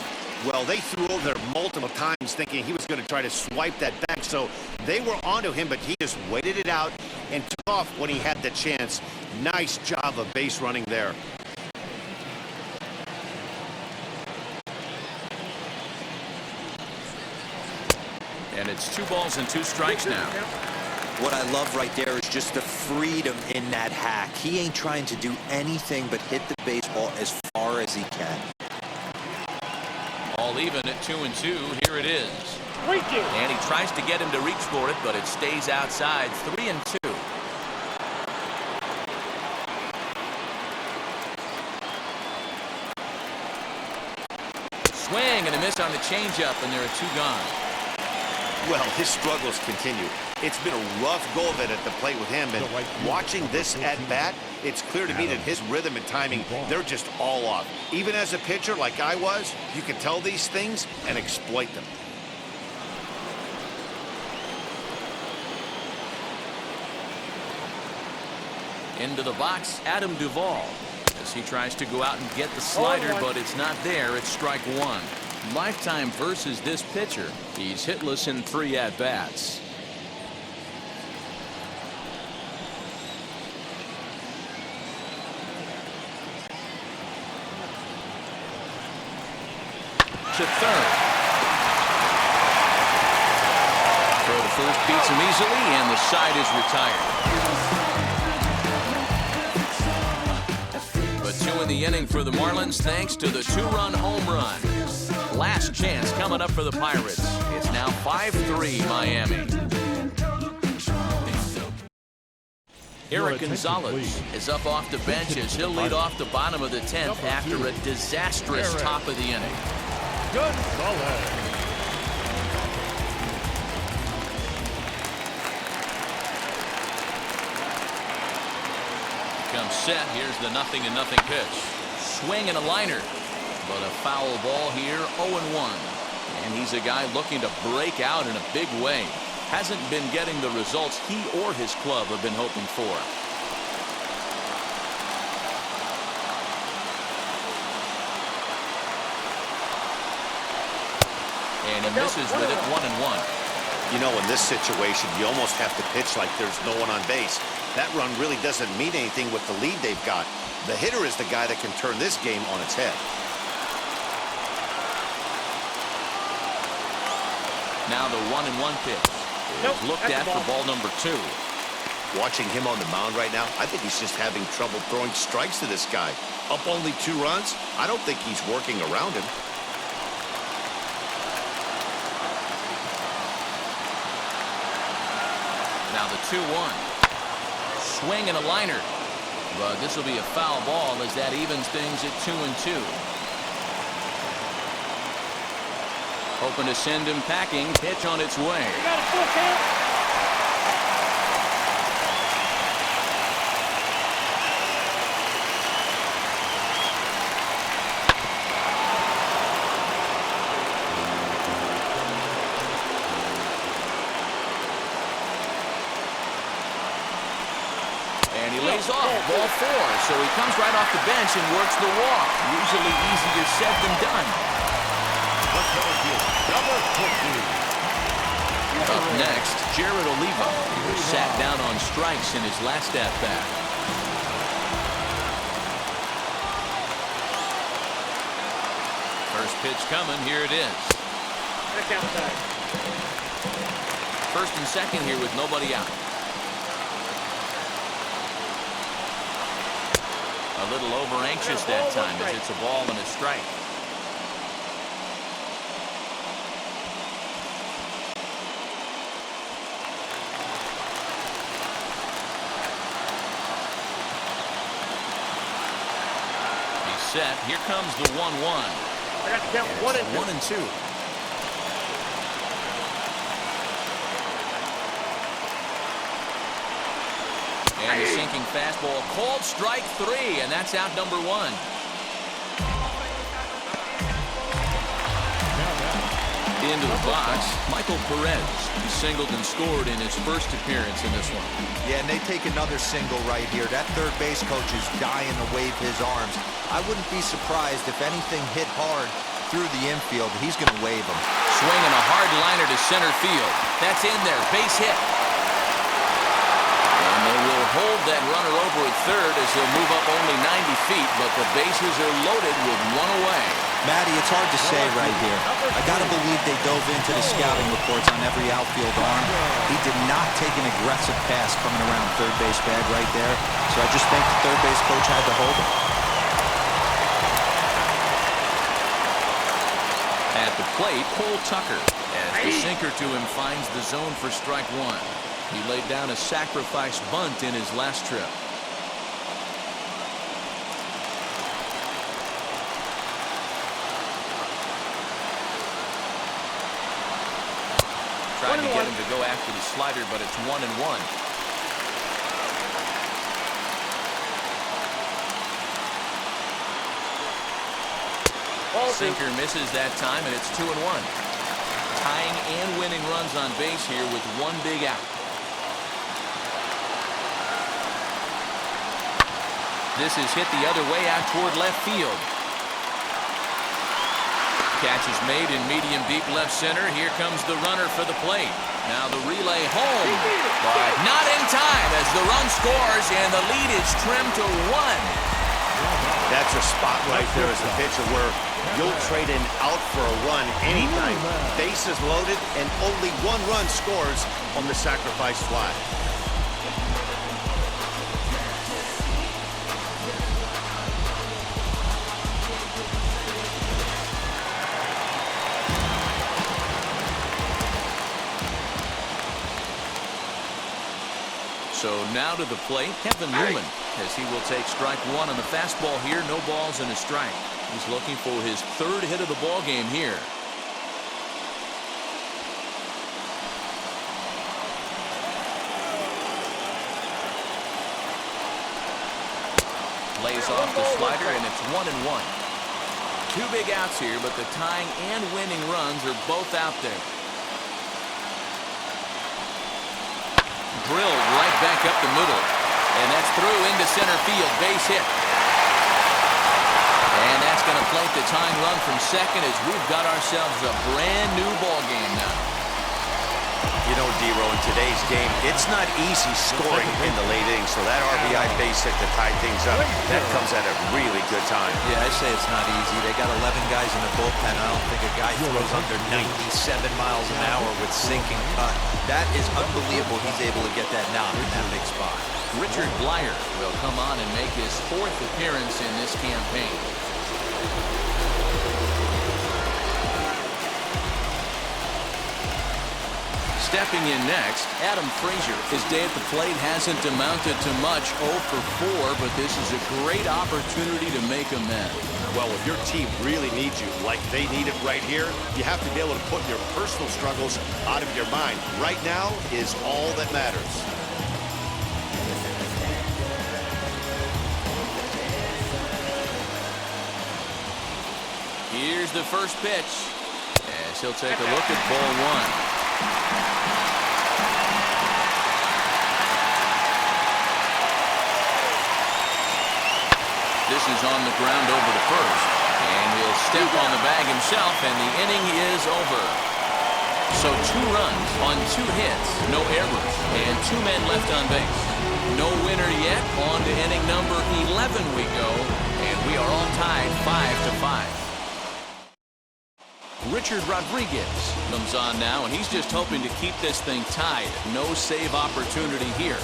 S2: Well, they threw over there multiple times thinking he was going to try to swipe that back, so they were onto him, but he just waited it out and took off when he had the chance. Nice job of base running there.
S1: And it's 2 balls and 2 strikes now.
S3: What I love right there is just the freedom in that hack. He ain't trying to do anything but hit the baseball as far as he can.
S1: All even at 2-2. Here it is. And he tries to get him to reach for it, but it stays outside. 3-2. Swing and a miss on the changeup, and there are 2 gone.
S2: Well, his struggles continue. It's been a rough go of it at the plate with him, and watching this at-bat, it's clear to me that his rhythm and timing, they're just all off. Even as a pitcher like I was, you can tell these things and exploit them.
S1: Into the box, Adam Duvall, as he tries to go out and get the slider, but it's not there. It's strike 1. Lifetime versus this pitcher. He's hitless in 3 at-bats. To third. Throw to first beats him easily, and the side is retired. But 2 in the inning for the Marlins, thanks to the 2-run home run. last chance coming up for the Pirates. It's now 5-3 Miami. Eric Gonzalez is up off the bench as he'll lead off the bottom of the 10th after a disastrous top of the inning.
S5: Gonzalez.
S1: Comes set. Here's the 0-0 pitch. Swing and a liner. But a foul ball here, 0-1. And he's a guy looking to break out in a big way. Hasn't been getting the results he or his club have been hoping for. And he misses with it, 1-1.
S2: You know, in this situation, you almost have to pitch like there's no one on base. That run really doesn't mean anything with the lead they've got. The hitter is the guy that can turn this game on its head.
S1: Now the 1-1 pitch is looked at for ball number 2.
S2: Watching him on the mound right now, I think he's just having trouble throwing strikes to this guy. Up only 2 runs? I don't think he's working around him.
S1: Now the 2-1. Swing and a liner. But this will be a foul ball as that evens things at 2-2. Hoping to send him packing. Pitch on its way.
S4: You got a full count.
S1: And he lays off. Ball 4. So he comes right off the bench and works the walk. Usually easier said than done. Up next, Jared Oliva, who sat down on strikes in his last at-bat. First pitch coming. Here it is. First and second here with nobody out. A little over-anxious that time as it's a ball and a strike. Set. Here comes the 1-1.
S4: I got to count 1 and 2.
S1: 1-2. And the sinking fastball called strike 3, and that's out number 1. Into the box, Michael Perez. He singled and scored in his first appearance in this one.
S3: Yeah, and they take another single right here. That third base coach is dying to wave his arms. I wouldn't be surprised if anything hit hard through the infield. He's going to wave them.
S1: Swinging a hard liner to center field. That's in there. Base hit. And they will hold that runner over at third as he'll move up only 90 feet, but the bases are loaded with 1 away.
S3: Matty, it's hard to say right here. I got to believe they dove into the scouting reports on every outfield arm. He did not take an aggressive pass coming around third base bag right there. So I just think the third base coach had to hold him.
S1: At the plate, Cole Tucker, as the sinker to him finds the zone for strike 1. He laid down a sacrifice bunt in his last trip. Tried to get him to go after the slider, but it's 1-1. Sinker misses that time, and it's 2-1. Tying and winning runs on base here with 1 big out. This is hit the other way out toward left field. Catch is made in medium deep left center. Here comes the runner for the plate. Now the relay home, but not in time as the run scores and the lead is trimmed to 1.
S2: That's a spot right there as a pitcher where you'll trade an out for a run anytime. Bases loaded and only 1 run scores on the sacrifice fly.
S1: So now to the plate, Kevin Newman, as he will take strike one on the fastball here. No balls and a strike. He's looking for his third hit of the ball game here. Lays off the slider, and it's 1-1. Two big outs here, but the tying and winning runs are both out there. Drilled right back up the middle, and that's through into center field. Base hit. And that's going to plate the tying run from second as we've got ourselves a brand new ball game now.
S2: You know, Dero, in today's game, it's not easy scoring in the late innings, so that RBI base hit to tie things up, that comes at a really good time.
S3: Yeah, I say it's not easy. They got 11 guys in the bullpen. I don't think a guy throws under 97 miles an hour with sinking cut. That is unbelievable. He's able to get that knock in that big spot.
S1: Richard Blyer will come on and make his fourth appearance in this campaign. Stepping in next, Adam Frazier. His day at the plate hasn't amounted to much, 0 for 4, but this is a great opportunity to make amends.
S2: Well, if your team really needs you like they need it right here, you have to be able to put your personal struggles out of your mind. Right now is all that matters.
S1: Here's the first pitch, as he'll take a look at ball one. This is on the ground over to first, and he'll step on the bag himself, and the inning is over. So 2 runs on 2 hits, no errors, and 2 men left on base. No winner yet. On to inning number 11 we go, and we are all tied 5-5. Richard Rodriguez comes on now, and he's just hoping to keep this thing tied. No save opportunity here.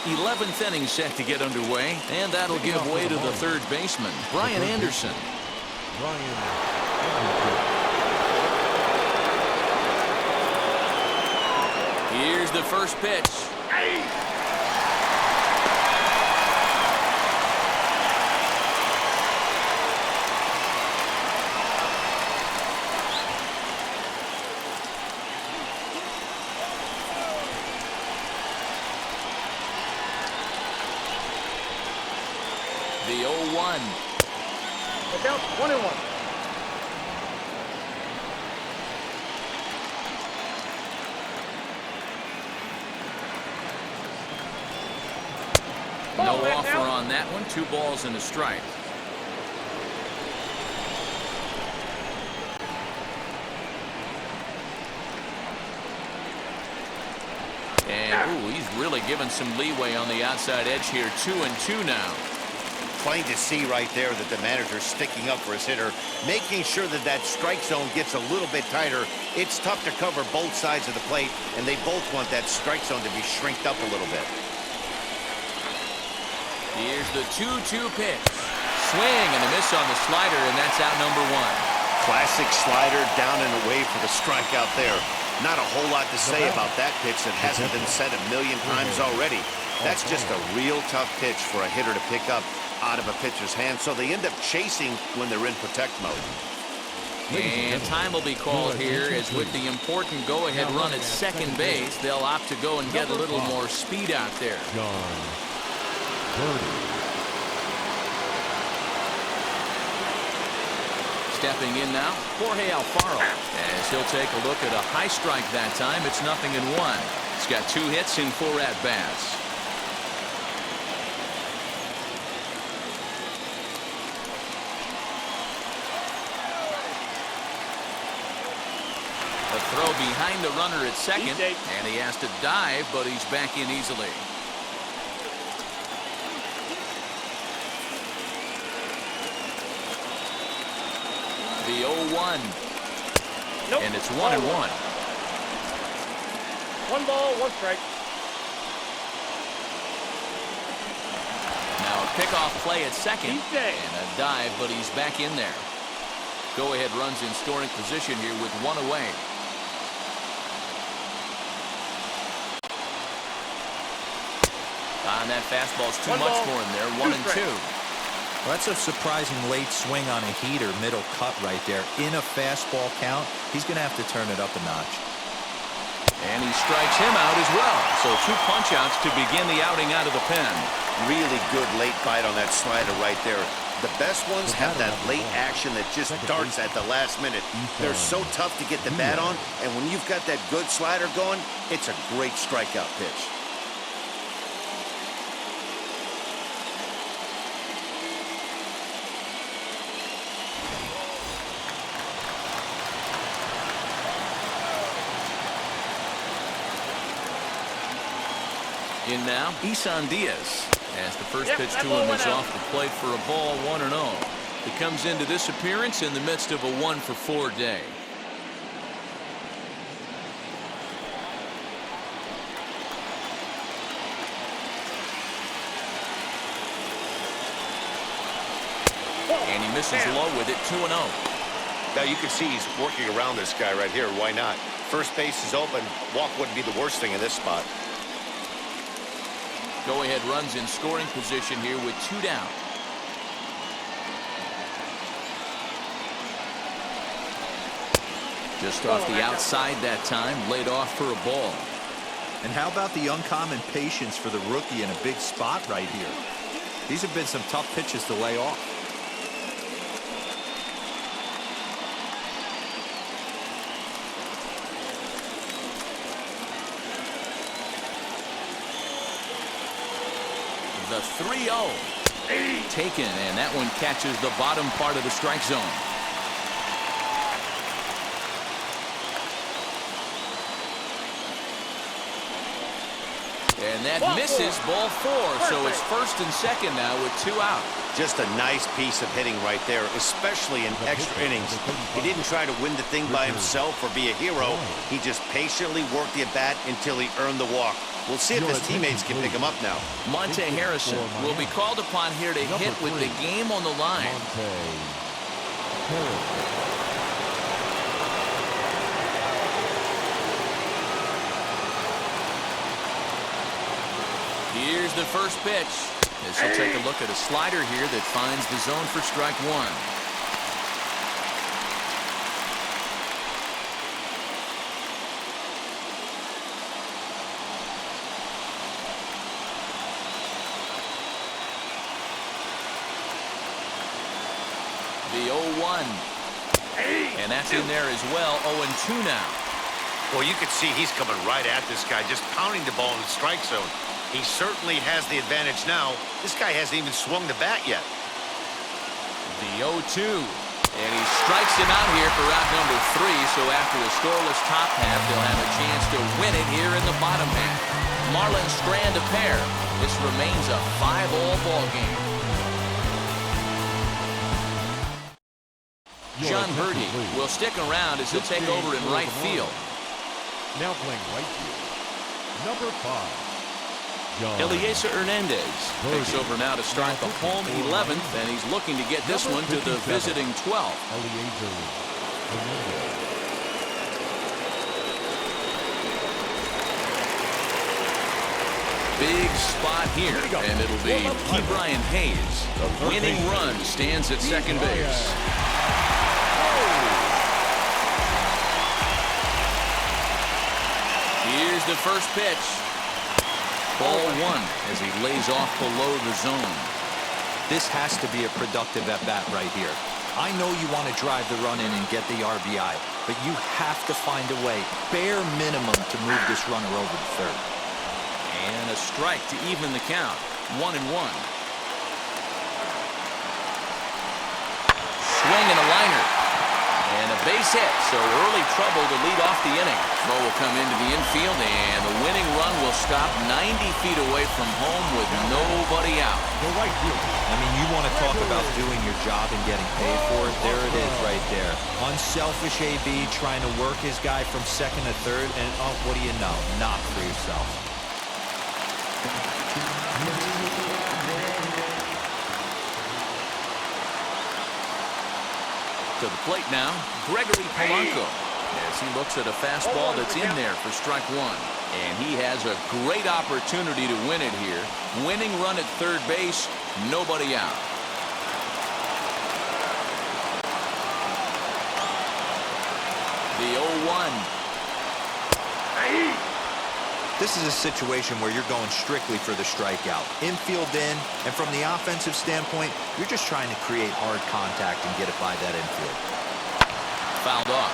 S1: 11th inning set to get underway, and that'll give way to the third baseman, Brian Anderson. Here's the first pitch. The 0-1.
S4: The count 1-1.
S1: No offer on that one. 2 balls and a strike. And, ooh, he's really given some leeway on the outside edge here. 2-2 now.
S2: Plain to see right there that the manager's sticking up for his hitter, making sure that that strike zone gets a little bit tighter. It's tough to cover both sides of the plate, and they both want that strike zone to be shrinked up a little bit.
S1: Here's the 2-2 pitch. Swing and a miss on the slider, and that's out number 1.
S2: Classic slider down and away for the strikeout there. Not a whole lot to say about that pitch that hasn't been said a million times already. That's just a real tough pitch for a hitter to pick up out of a pitcher's hand, so they end up chasing when they're in protect mode.
S1: And time will be called here, as with the important go-ahead run at second base, they'll opt to go and get a little more speed out there. Stepping in now, Jorge Alfaro, as he'll take a look at a high strike that time. It's 0-1. He's got 2 hits in 4 at-bats. A throw behind the runner at second, and he has to dive, but he's back in easily. The 0-1.
S4: Nope.
S1: And it's 1-1.
S4: 1 ball, 1 strike.
S1: Now a pickoff play at second,
S4: He's dead.
S1: and a dive, but he's back in there. Go-ahead runs in scoring position here with one away. And that fastball's too much for him there. 1-2.
S3: Well, that's a surprising late swing on a heater, middle cut right there. In a fastball count, he's going to have to turn it up a notch.
S1: And he strikes him out as well. So 2 punch-outs to begin the outing out of the pen.
S2: Really good late bite on that slider right there. The best ones have that late action that just darts at the last minute. They're so tough to get the bat on, and when you've got that good slider going, it's a great strikeout pitch.
S1: In now, Isan Diaz. As the first pitch to him is off the plate for a ball, 1-0. He comes into this appearance in the midst of a 1-for-4 day. And he misses low with it, 2-0.
S2: Now you can see he's working around this guy right here. Why not? First base is open. Walk wouldn't be the worst thing in this spot.
S1: Go-ahead runs in scoring position here with 2 down. Just off the outside that time, laid off for a ball.
S3: And how about the uncommon patience for the rookie in a big spot right here? These have been some tough pitches to lay off.
S1: The 3-0 taken, and that one catches the bottom part of the strike zone. And that misses, ball 4. So it's first and second now with 2 out.
S2: Just a nice piece of hitting right there, especially in extra innings. He didn't try to win the thing by himself or be a hero. He just patiently worked the at-bat until he earned the walk. We'll see if his teammates can pick him up now.
S1: Monte Harrison will be called upon here to hit with the game on the line. Here's the first pitch. As he'll take a look at a slider here that finds the zone for strike 1. The 0-1. And that's in there as well. 0-2 now.
S2: Well, you can see he's coming right at this guy, just pounding the ball in the strike zone. He certainly has the advantage now. This guy hasn't even swung the bat yet.
S1: The 0-2. And he strikes him out here for out number 3. So after a scoreless top half, they'll have a chance to win it here in the bottom half. Marlins strand a pair. This remains a 5-all ball game. John Birdie will stick around as he'll take over in right field.
S5: Now playing right field, number 5.
S1: Eliezer Hernandez takes over now to start the home 11th, and he's looking to get this one to the visiting 12th.
S5: Eliezer Hernandez.
S1: Big spot here, and it'll be Ke'Bryan Hayes. The winning run stands at second base. Here's the first pitch. Ball 1 as he lays off below the zone.
S3: This has to be a productive at-bat right here. I know you want to drive the run in and get the RBI, but you have to find a way, bare minimum, to move this runner over to third.
S1: And a strike to even the count. 1-1. Swing and a liner. And a base hit, so early trouble to lead off the inning. Throw will come into the infield, and the winning run will stop 90 feet away from home with nobody out.
S5: The right field.
S3: I mean, you want to talk about doing your job and getting paid for it. There it is right there. Unselfish AB trying to work his guy from second to third, and oh, what do you know? Not for yourself.
S1: To the plate now, Gregory Polanco, as he looks at a fastball that's in there for strike one. And he has a great opportunity to win it here. Winning run at third base, nobody out. The 0-1.
S3: This is a situation where you're going strictly for the strikeout. Infield in, and from the offensive standpoint, you're just trying to create hard contact and get it by that infield.
S1: Fouled off.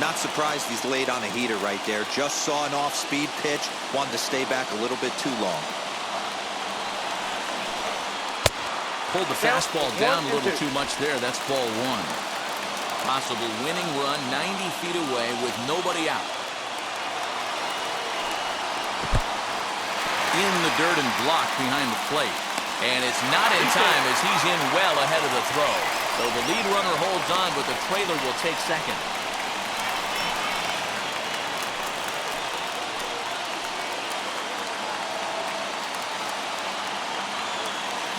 S3: Not surprised he's laid on a heater right there. Just saw an off-speed pitch, wanted to stay back a little bit too long.
S1: Pulled the fastball down a little too much there. That's ball one. Possible winning run 90 feet away with nobody out. In the dirt and blocked behind the plate. And it's not in time as he's in well ahead of the throw. So the lead runner holds on, but the trailer will take second.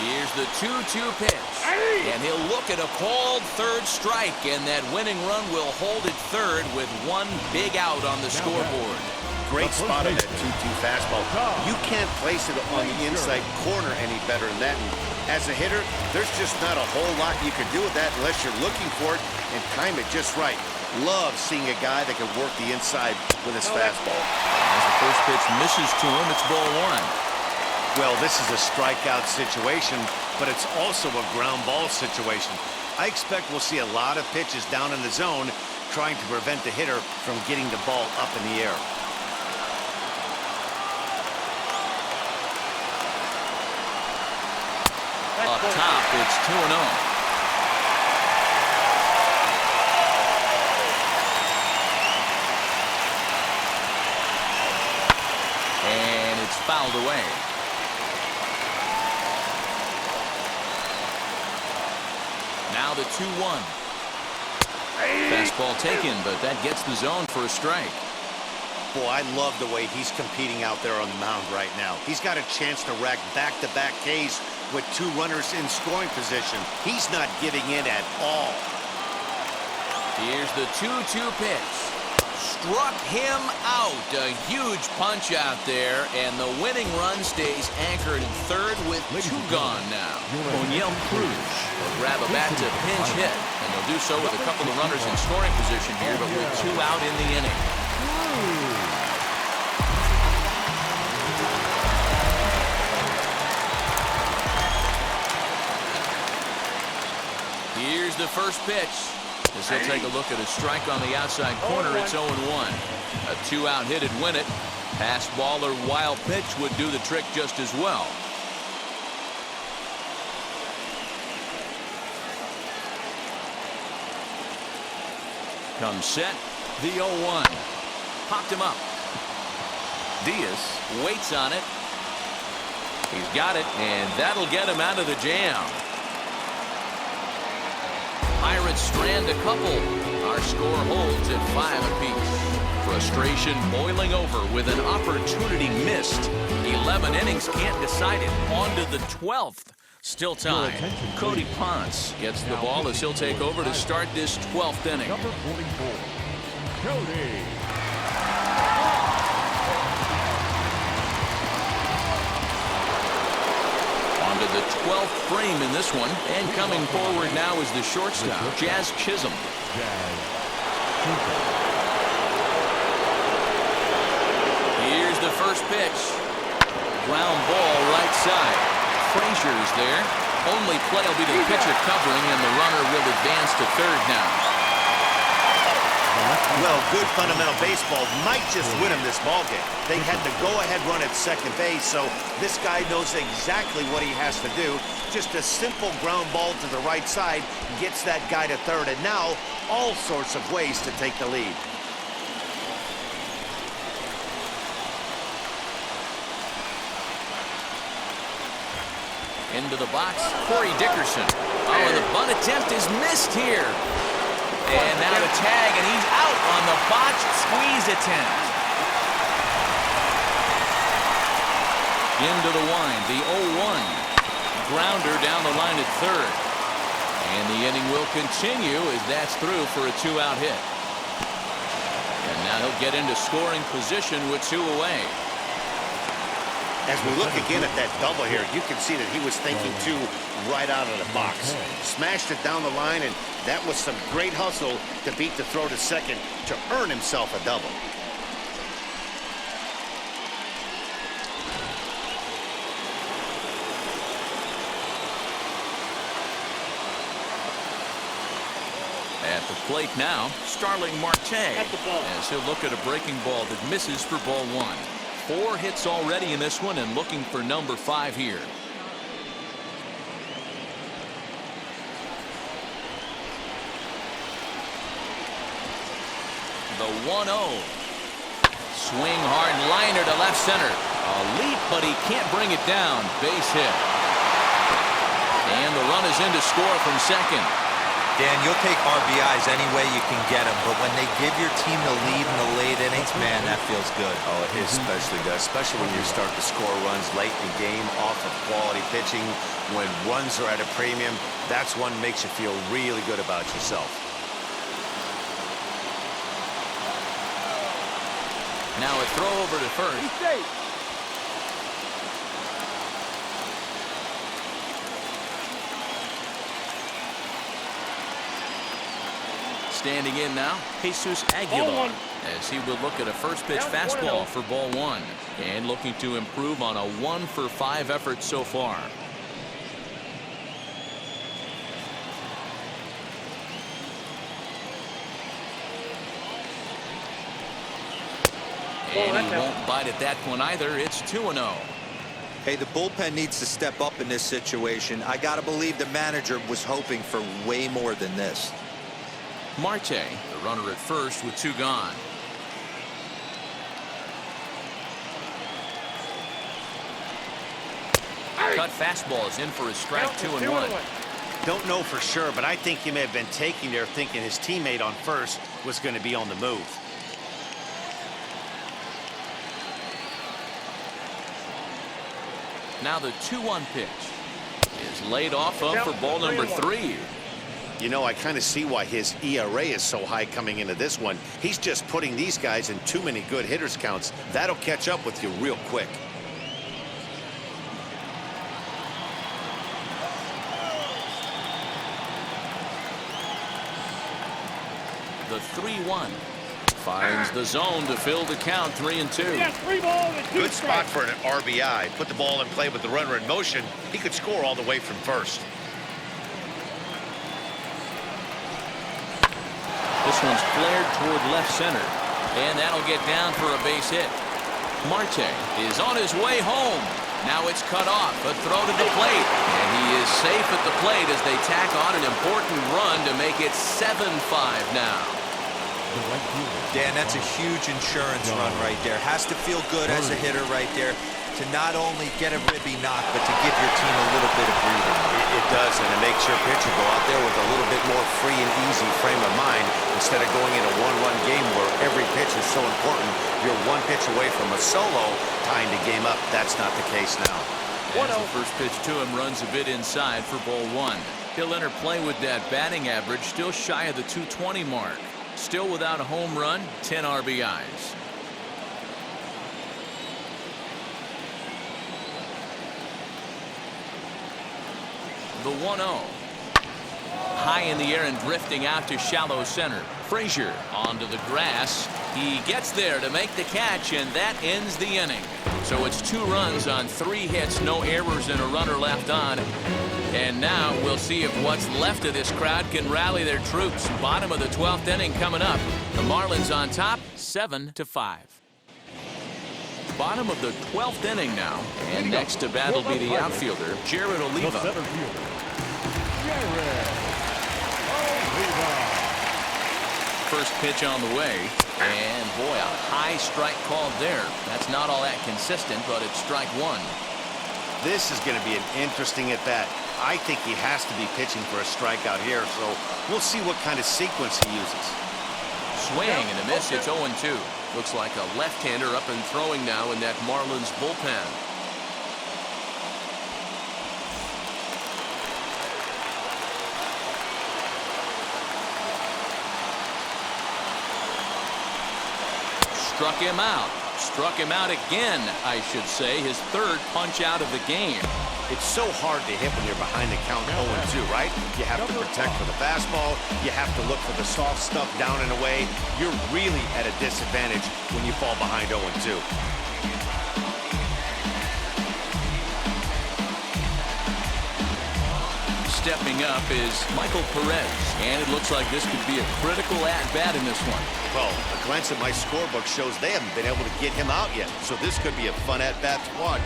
S1: Here's the 2-2 pitch. And he'll look at a called third strike, and that winning run will hold at third with one big out on the scoreboard.
S2: Great spot on that 2-2 fastball. You can't place it on the inside corner any better than that. And as a hitter, there's just not a whole lot you can do with that unless you're looking for it and time it just right. Love seeing a guy that can work the inside with his fastball.
S1: As the first pitch misses to him, it's ball one.
S2: Well, this is a strikeout situation, but it's also a ground ball situation. I expect we'll see a lot of pitches down in the zone trying to prevent the hitter from getting the ball up in the air.
S1: Up top, it's 2-0. And it's fouled away. Now the 2-1. Fastball taken, but that gets the zone for a strike.
S2: Boy, I love the way he's competing out there on the mound right now. He's got a chance to rack back-to-back Ks with two runners in scoring position. He's not giving in at all.
S1: Here's the 2-2 pitch. Struck him out. A huge punch out there, and the winning run stays anchored in third with two gone now. O'Neill Cruz will grab a bat to pinch hit, and they'll do so with a couple of runners in scoring position here, but with two out in the inning. Here's the first pitch. As he'll take a look at a strike on the outside corner, it's 0-1. A two-out hit'd win it. Pass ball or wild pitch would do the trick just as well. Comes set, the 0-1. Popped him up. Diaz waits on it. He's got it, and that'll get him out of the jam. Pirates strand a couple. Our score holds at 5 apiece. Frustration boiling over with an opportunity missed. 11 innings can't decide it. On to the 12th. Still time. Cody Ponce gets the ball as he'll take over to start this 12th inning.
S5: Number 44, Cody.
S1: To the 12th frame in this one, and coming forward now is the shortstop, Jazz Chisholm. Here's the first pitch. Ground ball right side. Frazier's there. Only play will be the pitcher covering, and the runner will advance to third now.
S2: Well, good fundamental baseball might just win him this ballgame. They had the go-ahead run at second base, so this guy knows exactly what he has to do. Just a simple ground ball to the right side gets that guy to third, and now all sorts of ways to take the lead.
S1: Into the box, Corey Dickerson. Oh, and the bunt attempt is missed here. And now the tag, and he's out on the botched squeeze attempt. Into the wind, the 0-1. Grounder down the line at third. And the inning will continue as that's through for a 2-out hit. And now he'll get into scoring position with 2 away.
S2: As we look again at that double here, you can see that he was thinking 2 right out of the box. Smashed it down the line, and that was some great hustle to beat the throw to second to earn himself a double.
S1: At the plate now, Starling Marte,
S4: At the ball.
S1: as he'll look at a breaking ball that misses for ball 1. 4 hits already in this one and looking for number 5 here. The 1-0. Swing hard liner to left center. A leap, but he can't bring it down. Base hit. And the run is in to score from second.
S3: Dan, you'll take RBIs any way you can get them, but when they give your team the lead in the late innings, man, that feels good.
S2: Oh, it is especially good, especially when you start to score runs late in the game off of quality pitching. When runs are at a premium, that's one that makes you feel really good about yourself.
S1: Now a throw over to first.
S4: He's safe.
S1: Standing in now, Jesus
S4: Ball
S1: Aguilar,
S4: 1.
S1: as he will look at a first pitch
S4: Count
S1: fastball
S4: 1-0.
S1: for ball 1, and looking to improve on a 1-for-5 effort so far. And he won't bite at that one either. It's 2-0.
S3: Hey, the bullpen needs to step up in this situation. I got to believe the manager was hoping for way more than this.
S1: Marte, the runner at first with 2 gone. Cut fastball is in for a strike.
S4: Count is
S1: 2-1.
S4: 2-1.
S2: Don't know for sure, but I think he may have been taking there thinking his teammate on first was going to be on the move.
S1: Now the 2-1 pitch is laid off of for ball number 3.
S2: You know, I kind of see why his ERA is so high coming into this one. He's just putting these guys in too many good hitters counts. That'll catch up with you real quick.
S1: The 3-1 finds the zone to fill the count. 3-2.
S4: Yeah, 3 balls and 2
S2: Good spot
S4: strikes.
S2: for an RBI. Put the ball in play with the runner in motion. He could score all the way from first.
S1: This one's flared toward left center, and that'll get down for a base hit. Marte is on his way home. Now it's cut off. A throw to the plate, and he is safe at the plate as they tack on an important run to make it 7-5 now.
S3: Dan, that's a huge insurance run right there. Has to feel good as a hitter right there to not only get a ribby knock, but to give your team a little bit of breathing.
S2: It does, and it makes your pitcher go out there with a little bit more free and easy frame of mind instead of going in a one-run game where every pitch is so important. You're 1 pitch away from a solo, tying the game up. That's not the case now.
S1: As the first pitch to him runs a bit inside for ball 1. He'll enter play with that batting average still shy of the 220 mark. Still without a home run, 10 RBIs. The 1-0. High in the air and drifting out to shallow center. Frazier onto the grass. He gets there to make the catch, and that ends the inning. So it's 2 runs on 3 hits, no errors, and a runner left on. And now we'll see if what's left of this crowd can rally their troops. Bottom of the 12th inning coming up. The Marlins on top, 7-5. Bottom of the 12th inning now. And next to bat will be the outfielder, Jared
S5: The
S1: Oliva.
S5: center fielder, Jared Oliva.
S1: First pitch on the way. And boy, a high strike called there. That's not all that consistent, but it's strike 1.
S2: This is going to be an interesting at-bat. I think he has to be pitching for a strikeout here, so we'll see what kind of sequence he uses.
S1: Swing and a miss. It's 0-2. Looks like a left-hander up and throwing now in that Marlins bullpen. Struck him out. Struck him out again, I should say. His third punch out of the game.
S2: It's so hard to hit when you're behind the count 0-2, right? You have to protect for the fastball. You have to look for the soft stuff down and away. You're really at a disadvantage when you fall behind 0-2.
S1: Stepping up is Michael Perez, and it looks like this could be a critical at-bat in this one.
S2: Well, a glance at my scorebook shows they haven't been able to get him out yet, so this could be a fun at-bat to watch.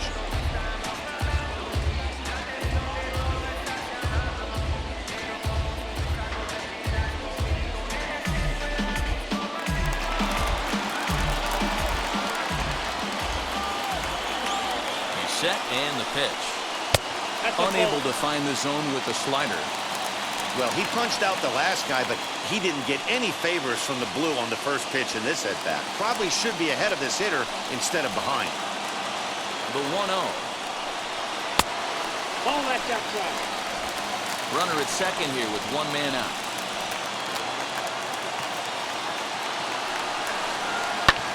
S1: He's set, and the pitch. Unable to find the zone with the slider.
S2: Well, he punched out the last guy, but he didn't get any favors from the blue on the first pitch in this at-bat. Probably should be ahead of this hitter instead of behind.
S1: The 1-0.
S4: Ball left outside.
S1: Runner at second here with one man out.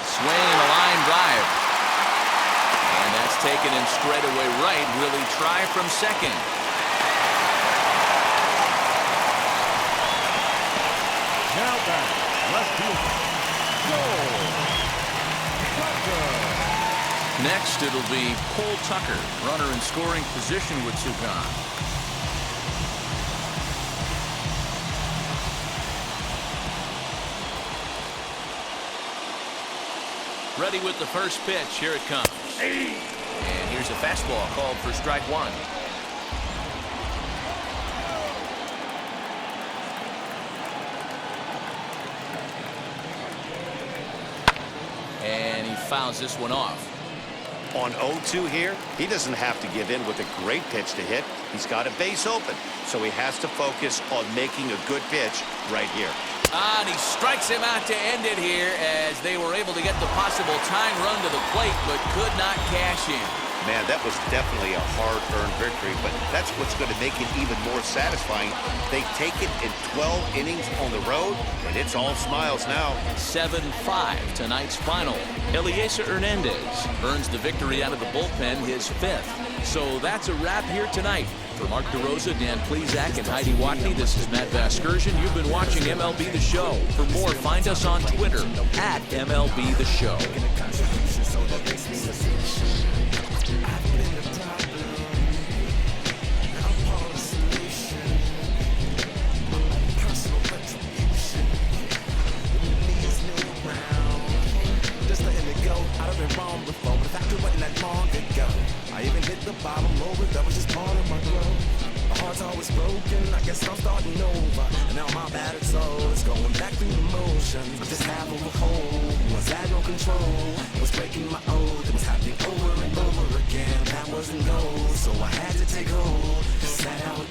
S1: Swing, a line drive. And that's taken in straightaway right. Will he try from second?
S5: Now back, left field. Joel Tucker.
S1: Next, it'll be Cole Tucker, runner in scoring position with Sukan. Ready with the first pitch. Here it comes. And here's a fastball called for strike one. And he fouls this one off.
S2: On 0-2 here, he doesn't have to give in with a great pitch to hit. He's got a base open, so he has to focus on making a good pitch right here.
S1: And he strikes him out to end it here as they were able to get the possible tying run to the plate, but could not cash in.
S2: Man, that was definitely a hard-earned victory, but that's what's going to make it even more satisfying. They take it in 12 innings on the road, and it's all smiles now.
S1: 7-5 tonight's final. Eliezer Hernandez earns the victory out of the bullpen, his fifth. So that's a wrap here tonight. For Mark DeRosa, Dan Plezak, and Heidi Watney, this is Matt Vasgersian. You've been watching MLB The Show. For more, find us on Twitter at MLB The Show.
S7: I even hit the bottom over, that was just part of my growth. My heart's always broken, I guess I'm starting over. And now my battered soul is going back through the motions. I'm just half of a whole, was had no control. It was breaking my oath, it was happening over and over again. That wasn't gold, so I had to take hold. That's how it